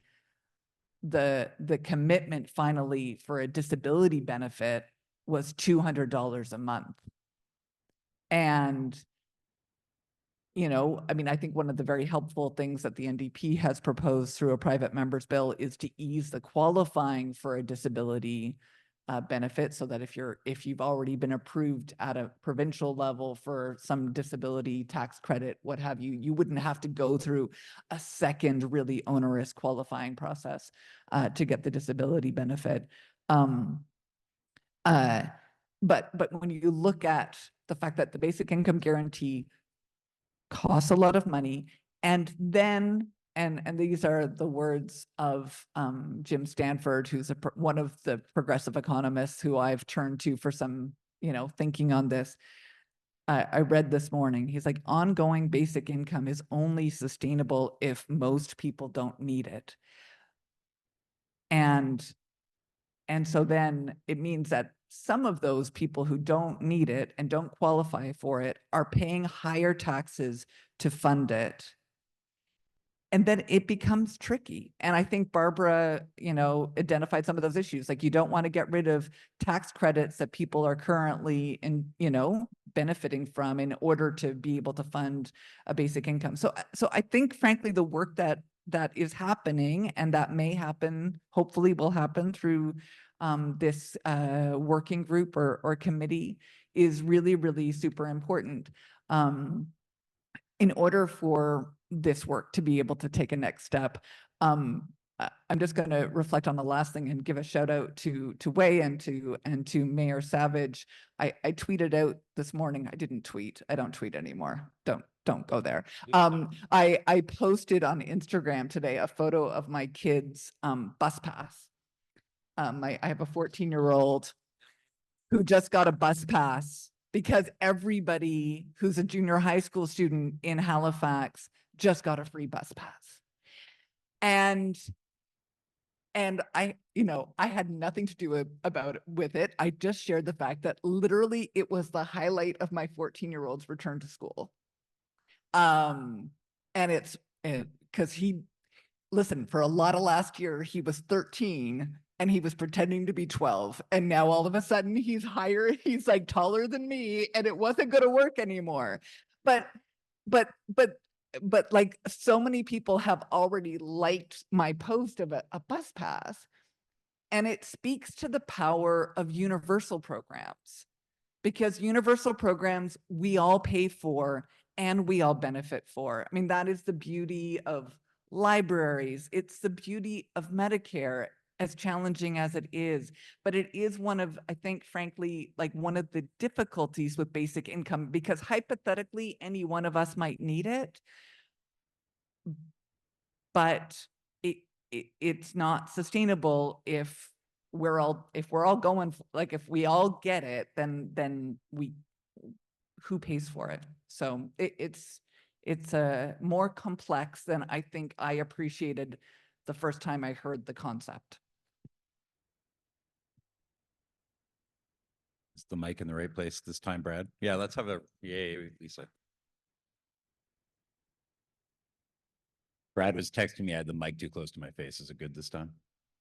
the commitment finally for a disability benefit was $200 a month. And, I think one of the very helpful things that the NDP has proposed through a private member's bill is to ease the qualifying for a disability benefit, so that if you've already been approved at a provincial level for some disability tax credit, what have you, you wouldn't have to go through a second really onerous qualifying process to get the disability benefit. But when you look at the fact that the basic income guarantee costs a lot of money, and then, and these are the words of Jim Stanford, who's one of the progressive economists who I've turned to for some, thinking on this. I read this morning, he's like, ongoing basic income is only sustainable if most people don't need it. And so then it means that some of those people who don't need it and don't qualify for it are paying higher taxes to fund it. And then it becomes tricky. And I think Barbara, you know, identified some of those issues. Like, you don't want to get rid of tax credits that people are currently benefiting from in order to be able to fund a basic income. So I think, frankly, the work that is happening, and that may happen, hopefully will happen through this working group or committee, is really, really super important. In order for this work to be able to take a next step, I'm just going to reflect on the last thing and give a shout out to Waye and to Mayor Savage. I tweeted out this morning. I didn't tweet. I don't tweet anymore. Don't go there. I posted on Instagram today a photo of my kid's bus pass. I have a 14-year-old who just got a bus pass because everybody who's a junior high school student in Halifax just got a free bus pass. And I had nothing to do with it. I just shared the fact that literally it was the highlight of my 14-year-old's return to school. And it's because listen, for a lot of last year, he was 13 and he was pretending to be 12. And now all of a sudden he's like taller than me, and it wasn't going to work anymore. But like, so many people have already liked my post of a bus pass. And it speaks to the power of universal programs, because universal programs we all pay for and we all benefit for. I mean, that is the beauty of libraries. It's the beauty of Medicare, as challenging as it is. But it is one of, I think, frankly, like one of the difficulties with basic income, because hypothetically, any one of us might need it. But it's not sustainable if we're all going, like, if we all get it, then who pays for it? So it's more complex than I think I appreciated the first time I heard the concept. Is the mic in the right place this time, Brad? Yeah, let's have a yay, Lisa. Brad was texting me. I had the mic too close to my face. Is it good this time?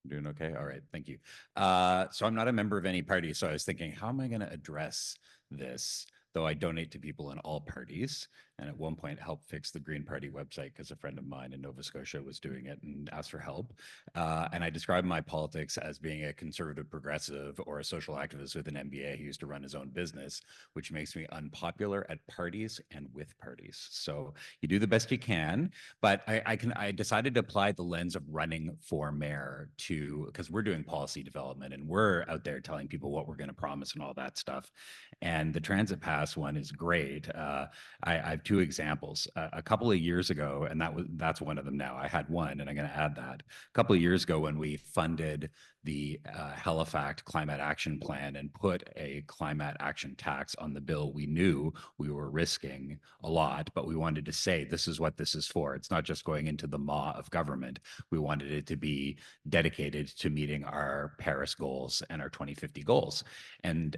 Doing okay? All right, thank you. So I'm not a member of any party, so I was thinking, how am I going to address this? Though I donate to people in all parties, and at one point helped fix the Green Party website because a friend of mine in Nova Scotia was doing it and asked for help. And I described my politics as being a conservative progressive or a social activist with an MBA who used to run his own business, which makes me unpopular at parties and with parties. So you do the best you can, but I decided to apply the lens of running for mayor to, because we're doing policy development and we're out there telling people what we're going to promise and all that stuff. And the transit pass one is great. I have two examples. A couple of years ago, and that's one of them now. I had one, and I'm going to add that. A couple of years ago, when we funded the Halifax Climate Action Plan and put a climate action tax on the bill, we knew we were risking a lot, but we wanted to say this is what this is for. It's not just going into the maw of government. We wanted it to be dedicated to meeting our Paris goals and our 2050 goals. And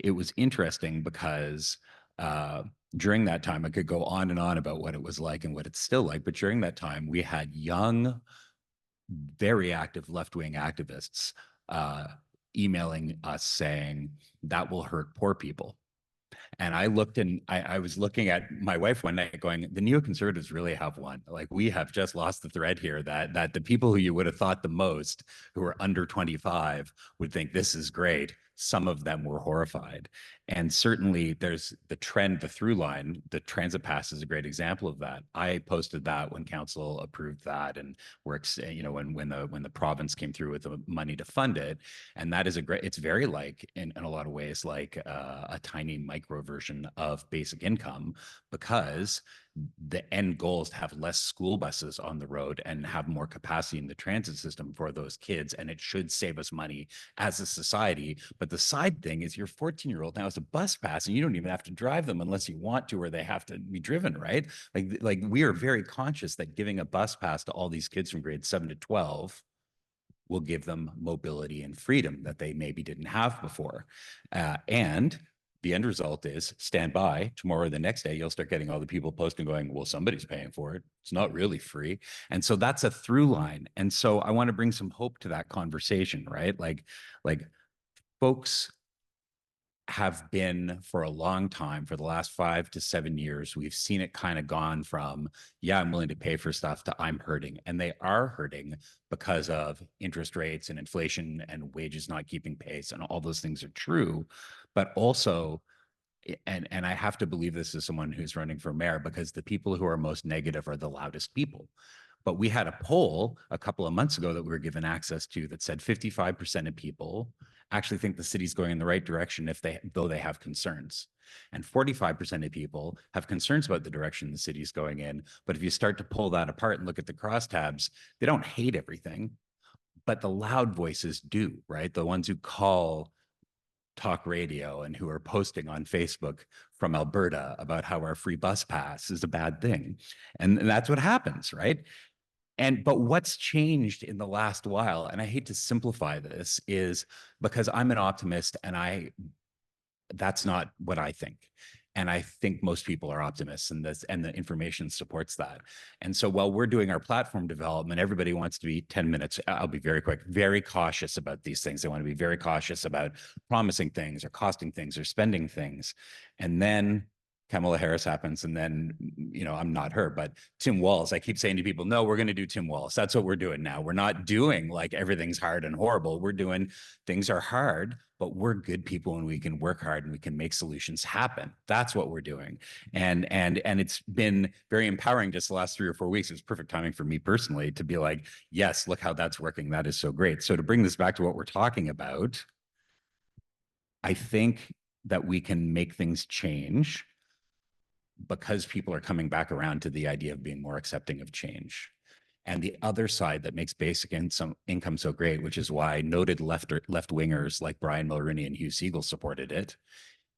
it was interesting because during that time, I could go on and on about what it was like and what it's still like, but during that time, we had young, very active left-wing activists emailing us saying that will hurt poor people. And I looked, and I was looking at my wife one night going, the neoconservatives really have won. Like, we have just lost the thread here, that the people who you would have thought the most, who are under 25, would think this is great. Some of them were horrified. And certainly there's the trend, the through line. The transit pass is a great example of that. I posted that when council approved that, and works, when the province came through with the money to fund it. And that is it's very like, in a lot of ways, like a tiny micro version of basic income, because the end goal is to have less school buses on the road and have more capacity in the transit system for those kids. And it should save us money as a society. But the side thing is, your 14-year-old now has a bus pass, and you don't even have to drive them unless you want to, or they have to be driven, right? Like we are very conscious that giving a bus pass to all these kids from grade 7 to 12 will give them mobility and freedom that they maybe didn't have before. And the end result is stand by tomorrow or the next day, you'll start getting all the people posting going, well, somebody's paying for it. It's not really free. And so that's a through line. And so I want to bring some hope to that conversation, right? Like folks have been for a long time, for the last 5 to 7 years, we've seen it kind of gone from, yeah, I'm willing to pay for stuff to I'm hurting. And they are hurting because of interest rates and inflation and wages not keeping pace, and all those things are true. But also, and I have to believe this as someone who's running for mayor, because the people who are most negative are the loudest people. But we had a poll a couple of months ago that we were given access to that said 55% of people actually think the city's going in the right direction though they have concerns. And 45% of people have concerns about the direction the city's going in. But if you start to pull that apart and look at the crosstabs, they don't hate everything, but the loud voices do, right? The ones who call talk radio and who are posting on Facebook from Alberta about how our free bus pass is a bad thing. And that's what happens, right? But what's changed in the last while, and I hate to simplify this, is because I'm an optimist and that's not what I think. And I think most people are optimists, and the information supports that. And so while we're doing our platform development, everybody wants to be 10 minutes. I'll be very quick, very cautious about these things. They want to be very cautious about promising things or costing things or spending things. And then Kamala Harris happens, and then, I'm not her, but Tim Walz. I keep saying to people, no, we're going to do Tim Walz. That's what we're doing now. We're not doing like everything's hard and horrible. We're doing things are hard, but we're good people and we can work hard and we can make solutions happen. That's what we're doing. And it's been very empowering just the last 3 or 4 weeks. It was perfect timing for me personally to be like, yes, look how that's working. That is so great. So to bring this back to what we're talking about, I think that we can make things change because people are coming back around to the idea of being more accepting of change. And the other side that makes basic income so great, which is why noted left-wingers like Brian Mulroney and Hugh Segal supported it,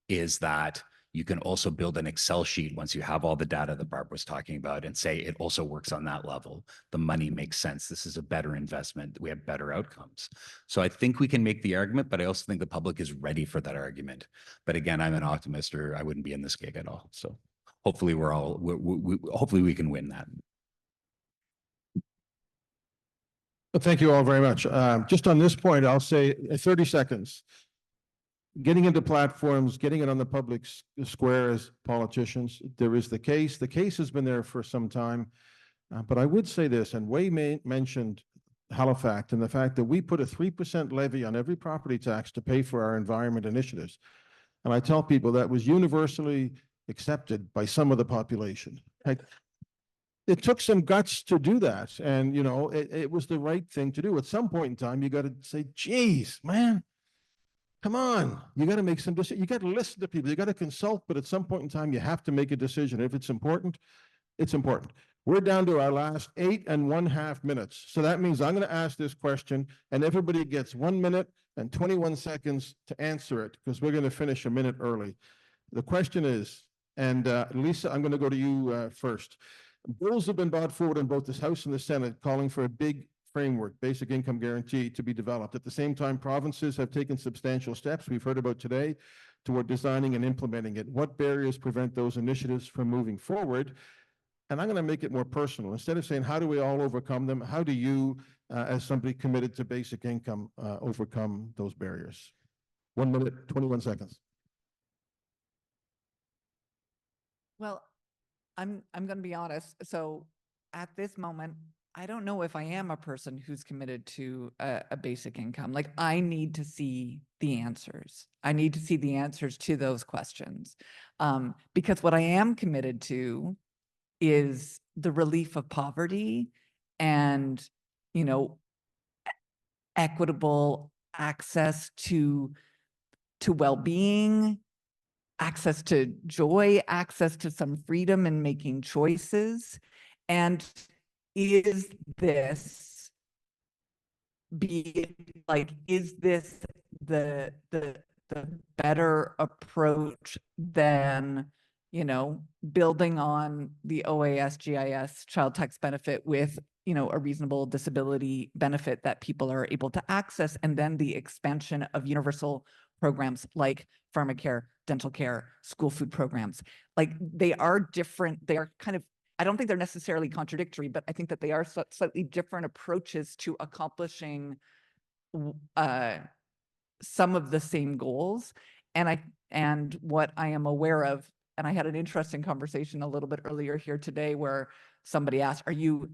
is that you can also build an Excel sheet once you have all the data that Barb was talking about and say it also works on that level. The money makes sense. This is a better investment. We have better outcomes. So I think we can make the argument, but I also think the public is ready for that argument. But again, I'm an optimist, or I wouldn't be in this gig at all. So hopefully hopefully we can win that. Well, thank you all very much. Just on this point, I'll say 30 seconds. Getting into platforms, getting it on the public square as politicians, there is the case. The case has been there for some time. But I would say this, and Waye mentioned Halifax and the fact that we put a 3% levy on every property tax to pay for our environment initiatives. And I tell people that was universally accepted by some of the population. It took some guts to do that. And, it was the right thing to do. At some point in time, you got to say, geez, man, come on. You got to make some decisions. You got to listen to people. You got to consult. But at some point in time, you have to make a decision. If it's important, it's important. We're down to our last 8.5 minutes. So that means I'm going to ask this question, and everybody gets 1 minute and 21 seconds to answer it, because we're going to finish a minute early. The question is, and Lisa, I'm going to go to you first. Bills have been brought forward in both the House and the Senate calling for a big framework, basic income guarantee, to be developed. At the same time, provinces have taken substantial steps we've heard about today toward designing and implementing it. What barriers prevent those initiatives from moving forward? And I'm going to make it more personal. Instead of saying, how do we all overcome them? How do you, as somebody committed to basic income, overcome those barriers? 1 minute, 21 seconds. Well, I'm going to be honest. So at this moment, I don't know if I am a person who's committed to a basic income. Like, I need to see the answers. I need to see the answers to those questions. Because what I am committed to is the relief of poverty and, equitable access to well-being, access to joy, access to some freedom in making choices. And is this the better approach than, building on the OAS-GIS child tax benefit with, a reasonable disability benefit that people are able to access, and then the expansion of universal programs like pharmacare, dental care, school food programs. Like they are different. They are kind of, I don't think they're necessarily contradictory, but I think that they are slightly different approaches to accomplishing some of the same goals. And what I am aware of, and I had an interesting conversation a little bit earlier here today where somebody asked, are you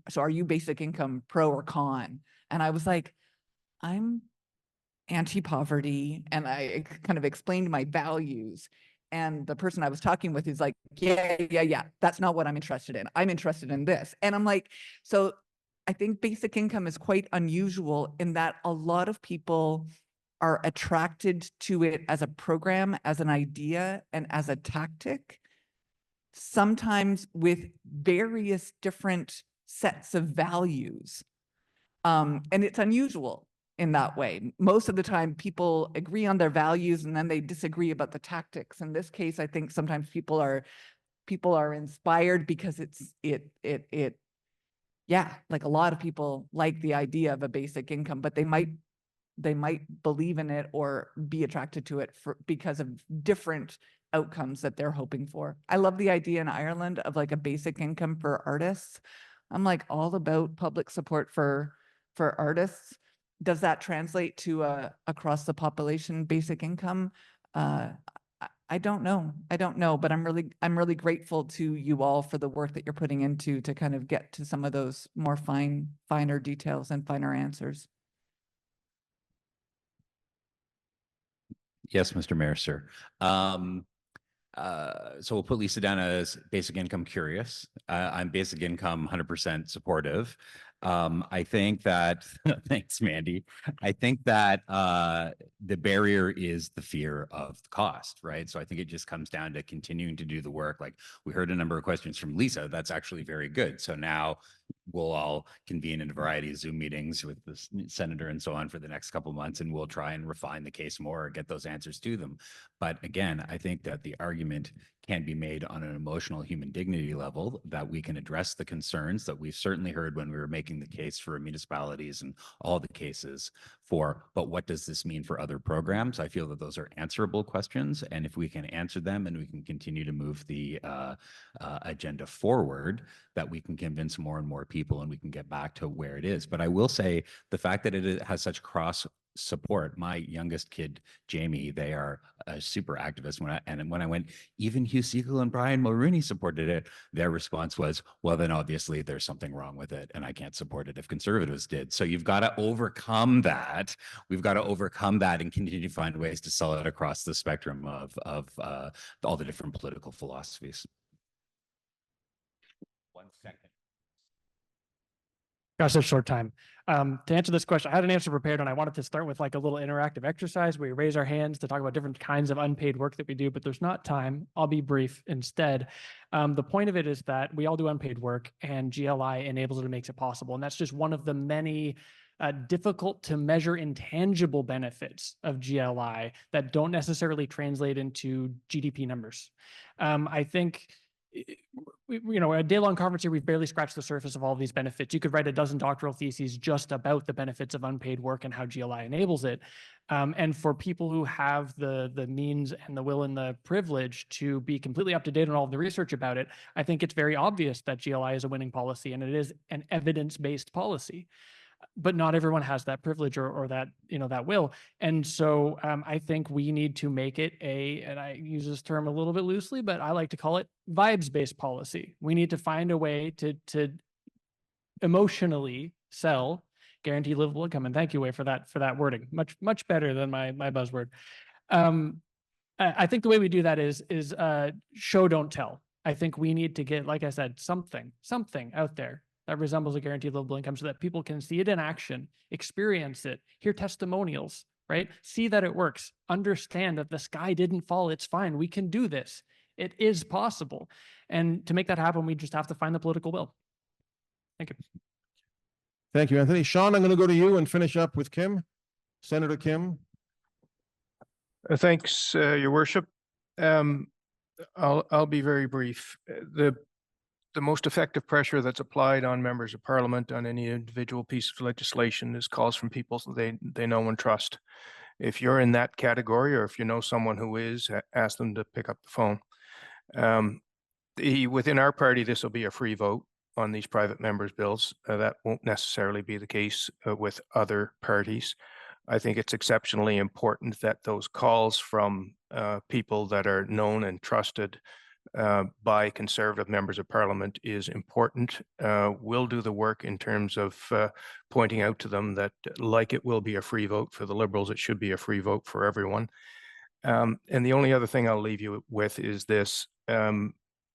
basic income pro or con? And I was like, I'm anti-poverty. And I kind of explained my values. And the person I was talking with is like, yeah, that's not what I'm interested in. I'm interested in this. And I'm like, so I think basic income is quite unusual in that a lot of people are attracted to it as a program, as an idea, and as a tactic, sometimes with various different sets of values. And it's unusual in that way. Most of the time, people agree on their values and then they disagree about the tactics. In this case, I think sometimes people are inspired because yeah, like a lot of people like the idea of a basic income, but they might believe in it or be attracted to it because of different outcomes that they're hoping for. I love the idea in Ireland of like a basic income for artists. I'm like all about public support for artists. Does that translate to across the population basic income? I don't know. I don't know, but I'm really grateful to you all for the work that you're putting into to kind of get to some of those more finer details and finer answers. Yes, Mr. Mayor, sir. So we'll put Lisa down as basic income curious. I'm basic income 100% supportive. I think that, thanks, Mandy. I think that the barrier is the fear of the cost, right? So I think it just comes down to continuing to do the work. Like we heard a number of questions from Lisa. That's actually very good. So now we'll all convene in a variety of Zoom meetings with the senator and so on for the next couple of months, and we'll try and refine the case more or get those answers to them. But again, I think that the argument can be made on an emotional human dignity level, that we can address the concerns that we've certainly heard when we were making the case for municipalities and all the cases for, but what does this mean for other programs? I feel that those are answerable questions. And if we can answer them and we can continue to move the agenda forward, that we can convince more and more people and we can get back to where it is. But I will say the fact that it has such cross support. My youngest kid, Jamie, they are a super activist. When I went, even Hugh Siegel and Brian Mulrooney supported it, their response was, well, then obviously there's something wrong with it and I can't support it if conservatives did. So you've got to overcome that. We've got to overcome that and continue to find ways to sell it across the spectrum of all the different political philosophies. 1 second. Gosh, such short time. To answer this question, I had an answer prepared and I wanted to start with like a little interactive exercise where we raise our hands to talk about different kinds of unpaid work that we do, but there's not time. I'll be brief instead. The point of it is that we all do unpaid work and GLI enables it and makes it possible. And that's just one of the many difficult to measure intangible benefits of GLI that don't necessarily translate into GDP numbers. I think a day-long conference here, we've barely scratched the surface of all of these benefits. You could write a dozen doctoral theses just about the benefits of unpaid work and how GLI enables it. And for people who have the means and the will and the privilege to be completely up to date on all of the research about it, I think it's very obvious that GLI is a winning policy and it is an evidence-based policy. But not everyone has that privilege or that, that will. And so I think we need to make it and I use this term a little bit loosely, but I like to call it vibes-based policy. We need to find a way to emotionally sell guaranteed livable income. And thank you, Waye, for that wording. Much better than my buzzword. I think the way we do that is show, don't tell. I think we need to get, like I said, something out there that resembles a guaranteed livable income so that people can see it in action, experience it, hear testimonials, right? See that it works, understand that the sky didn't fall, it's fine, we can do this. It is possible. And to make that happen, we just have to find the political will. Thank you. Thank you, Anthony. Sean, I'm going to go to you and finish up with Kim, Senator Kim. Thanks, Your Worship. I'll be very brief. The most effective pressure that's applied on members of parliament on any individual piece of legislation is calls from people they know and trust. If you're in that category, or if you know someone who is, ask them to pick up the phone. Within our party, this will be a free vote on these private members' bills. That won't necessarily be the case with other parties. I think it's exceptionally important that those calls from people that are known and trusted by Conservative members of Parliament is important. We'll do the work in terms of pointing out to them that, like it will be a free vote for the Liberals, it should be a free vote for everyone. And the only other thing I'll leave you with is this.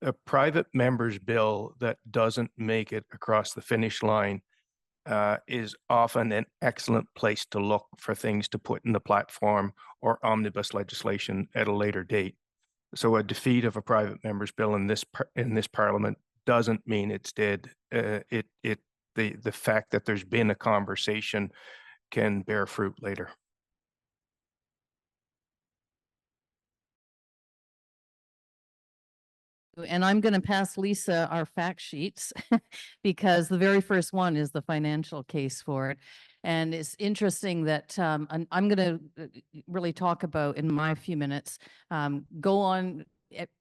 A private member's bill that doesn't make it across the finish line is often an excellent place to look for things to put in the platform or omnibus legislation at a later date. So a defeat of a private member's bill in this Parliament doesn't mean it's dead. The fact that there's been a conversation can bear fruit later. And I'm going to pass Lisa our fact sheets because the very first one is the financial case for it. And it's interesting that I'm going to really talk about in my few minutes, go on,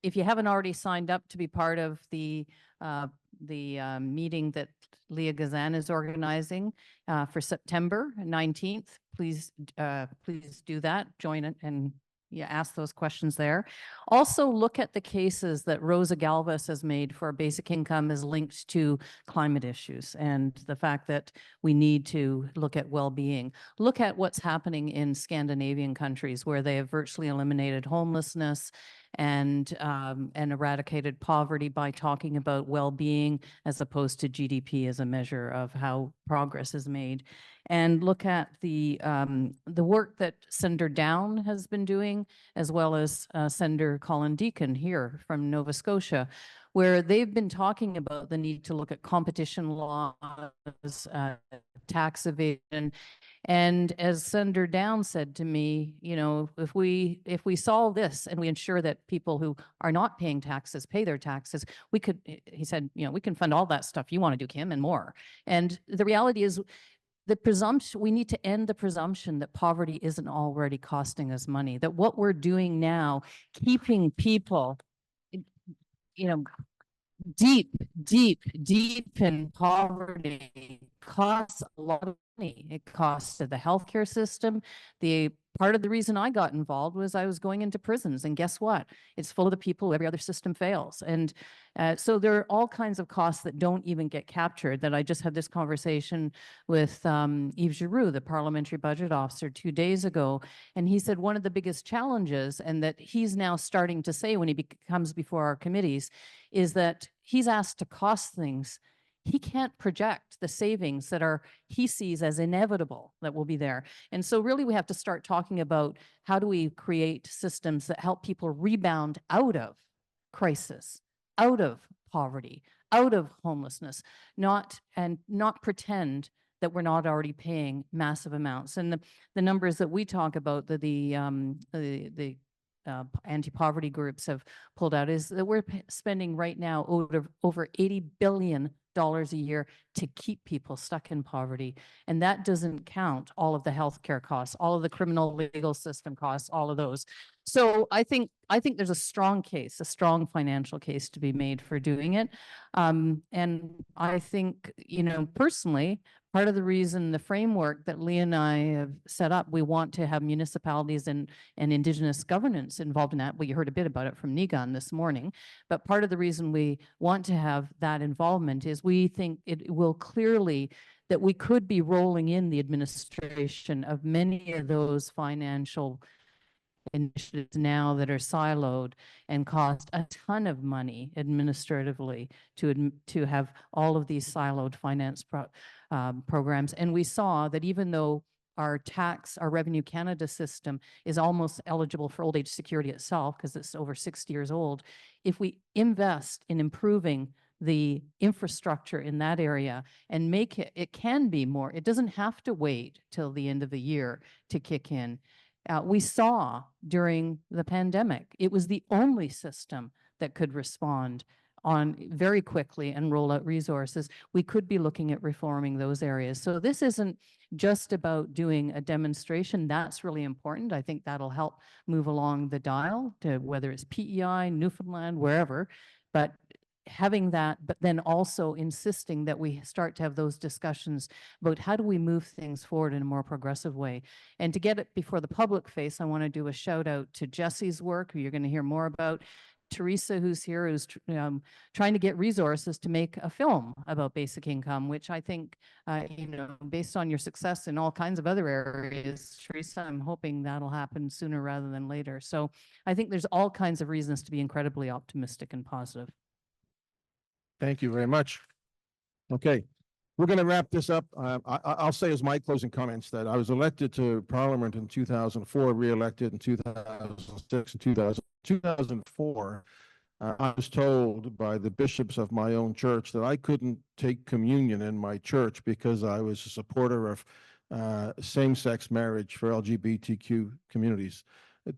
if you haven't already signed up to be part of the meeting that Leah Gazan is organizing for September 19th, please do that, join it, and ask those questions there. Also look at the cases that Rosa Galvez has made for basic income is linked to climate issues and the fact that we need to look at well-being. Look at what's happening in Scandinavian countries where they have virtually eliminated homelessness and eradicated poverty by talking about well-being as opposed to GDP as a measure of how progress is made. And look at the work that Senator Down has been doing, as well as Senator Colin Deacon here from Nova Scotia, where they've been talking about the need to look at competition laws, tax evasion. And as Senator Down said to me, you know, if we solve this and we ensure that people who are not paying taxes pay their taxes, we could, he said, you know, we can fund all that stuff you want to do, Kim, and more. And the reality is, the presumption, we need to end the presumption that poverty isn't already costing us money, that what we're doing now, keeping people, you know, deep in poverty costs a lot of money. It costs to the healthcare system. Part of the reason I got involved was I was going into prisons, and guess what? It's full of the people every other system fails. And so there are all kinds of costs that don't even get captured. That I just had this conversation with Yves Giroux, the parliamentary budget officer, 2 days ago, and he said one of the biggest challenges, and that he's now starting to say when he comes before our committees, is that he's asked to cost things. He can't project the savings that he sees as inevitable that will be there. And so really we have to start talking about how do we create systems that help people rebound out of crisis, out of poverty, out of homelessness, not pretend that we're not already paying massive amounts. And the numbers that we talk about, the anti-poverty groups have pulled out, is that we're spending right now over $80 billion a year to keep people stuck in poverty. And that doesn't count all of the healthcare costs, all of the criminal legal system costs, all of those. So I think there's a strong case, a strong financial case to be made for doing it. And I think, you know, personally, part of the reason the framework that Lee and I have set up, we want to have municipalities and Indigenous governance involved in that. Well, you heard a bit about it from Nigan this morning, but part of the reason we want to have that involvement is we think it will clearly that we could be rolling in the administration of many of those financial initiatives now that are siloed and cost a ton of money administratively to have all of these siloed finance programs. And we saw that even though our Revenue Canada system is almost eligible for old age security itself because it's over 60 years old, if we invest in improving the infrastructure in that area and make it can be more, it doesn't have to wait till the end of the year to kick in. We saw during the pandemic, it was the only system that could respond on very quickly and roll out resources, we could be looking at reforming those areas. So this isn't just about doing a demonstration. That's really important. I think that'll help move along the dial to whether it's PEI, Newfoundland, wherever. But having that, but then also insisting that we start to have those discussions about how do we move things forward in a more progressive way. And to get it before the public face, I want to do a shout out to Jesse's work, who you're going to hear more about. Teresa, who's here, who's trying to get resources to make a film about basic income, which I think, based on your success in all kinds of other areas, Teresa, I'm hoping that'll happen sooner rather than later. So I think there's all kinds of reasons to be incredibly optimistic and positive. Thank you very much. Okay, we're going to wrap this up. I'll say as my closing comments that I was elected to Parliament in 2004, re-elected in 2006 and 2004. I was told by the bishops of my own church that I couldn't take communion in my church because I was a supporter of same-sex marriage for LGBTQ communities.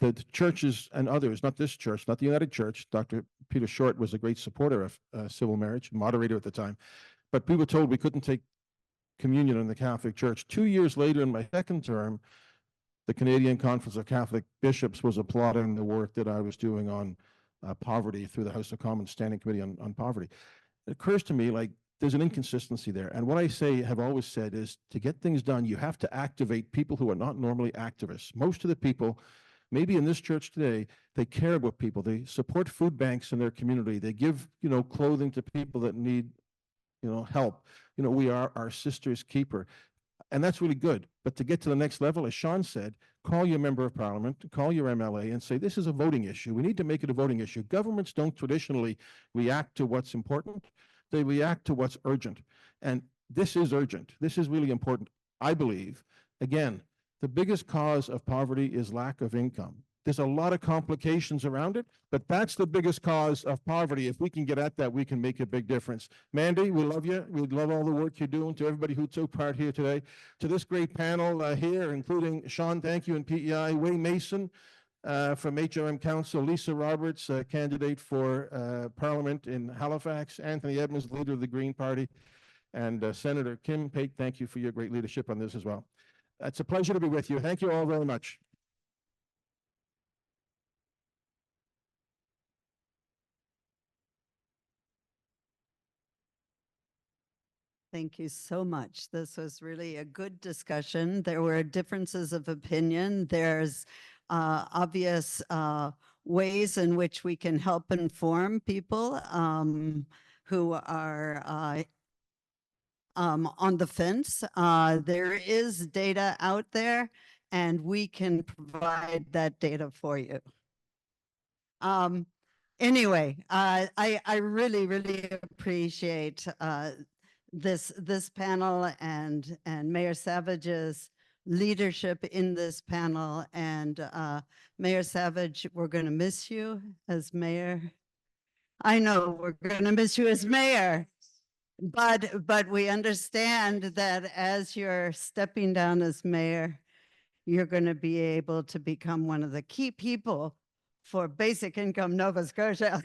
The churches and others, not this church, not the United Church, Dr. Peter Short was a great supporter of civil marriage, moderator at the time, but we were told we couldn't take communion in the Catholic Church. 2 years later, in my second term, the Canadian Conference of Catholic Bishops was applauding the work that I was doing on poverty through the House of Commons Standing Committee on Poverty. It occurs to me like there's an inconsistency there. And what I have always said is to get things done, you have to activate people who are not normally activists. Most of the people, maybe in this church today, they care about people. They support food banks in their community. They give, clothing to people that need, help. We are our sister's keeper. And that's really good. But to get to the next level, as Sean said, call your member of parliament, call your MLA and say, this is a voting issue. We need to make it a voting issue. Governments don't traditionally react to what's important. They react to what's urgent. And this is urgent. This is really important. I believe, again, the biggest cause of poverty is lack of income. There's a lot of complications around it, but that's the biggest cause of poverty. If we can get at that, we can make a big difference. Mandy, we love you. We love all the work you're doing. To everybody who took part here today, to this great panel here, including Sean, thank you, and PEI, Waye Mason from HRM Council, Lisa Roberts, candidate for Parliament in Halifax, Anthony Edmonds, leader of the Green Party, and Senator Kim Pate, thank you for your great leadership on this as well. It's a pleasure to be with you. Thank you all very much. Thank you so much. This was really a good discussion. There were differences of opinion. There's obvious ways in which we can help inform people who are on the fence. There is data out there, and we can provide that data for you. Anyway, I really, really appreciate this panel and Mayor Savage's leadership in this panel. And Mayor Savage, we're going to miss you as mayor. I know we're going to miss you as mayor. But we understand that as you're stepping down as mayor, you're going to be able to become one of the key people for Basic Income Nova Scotia.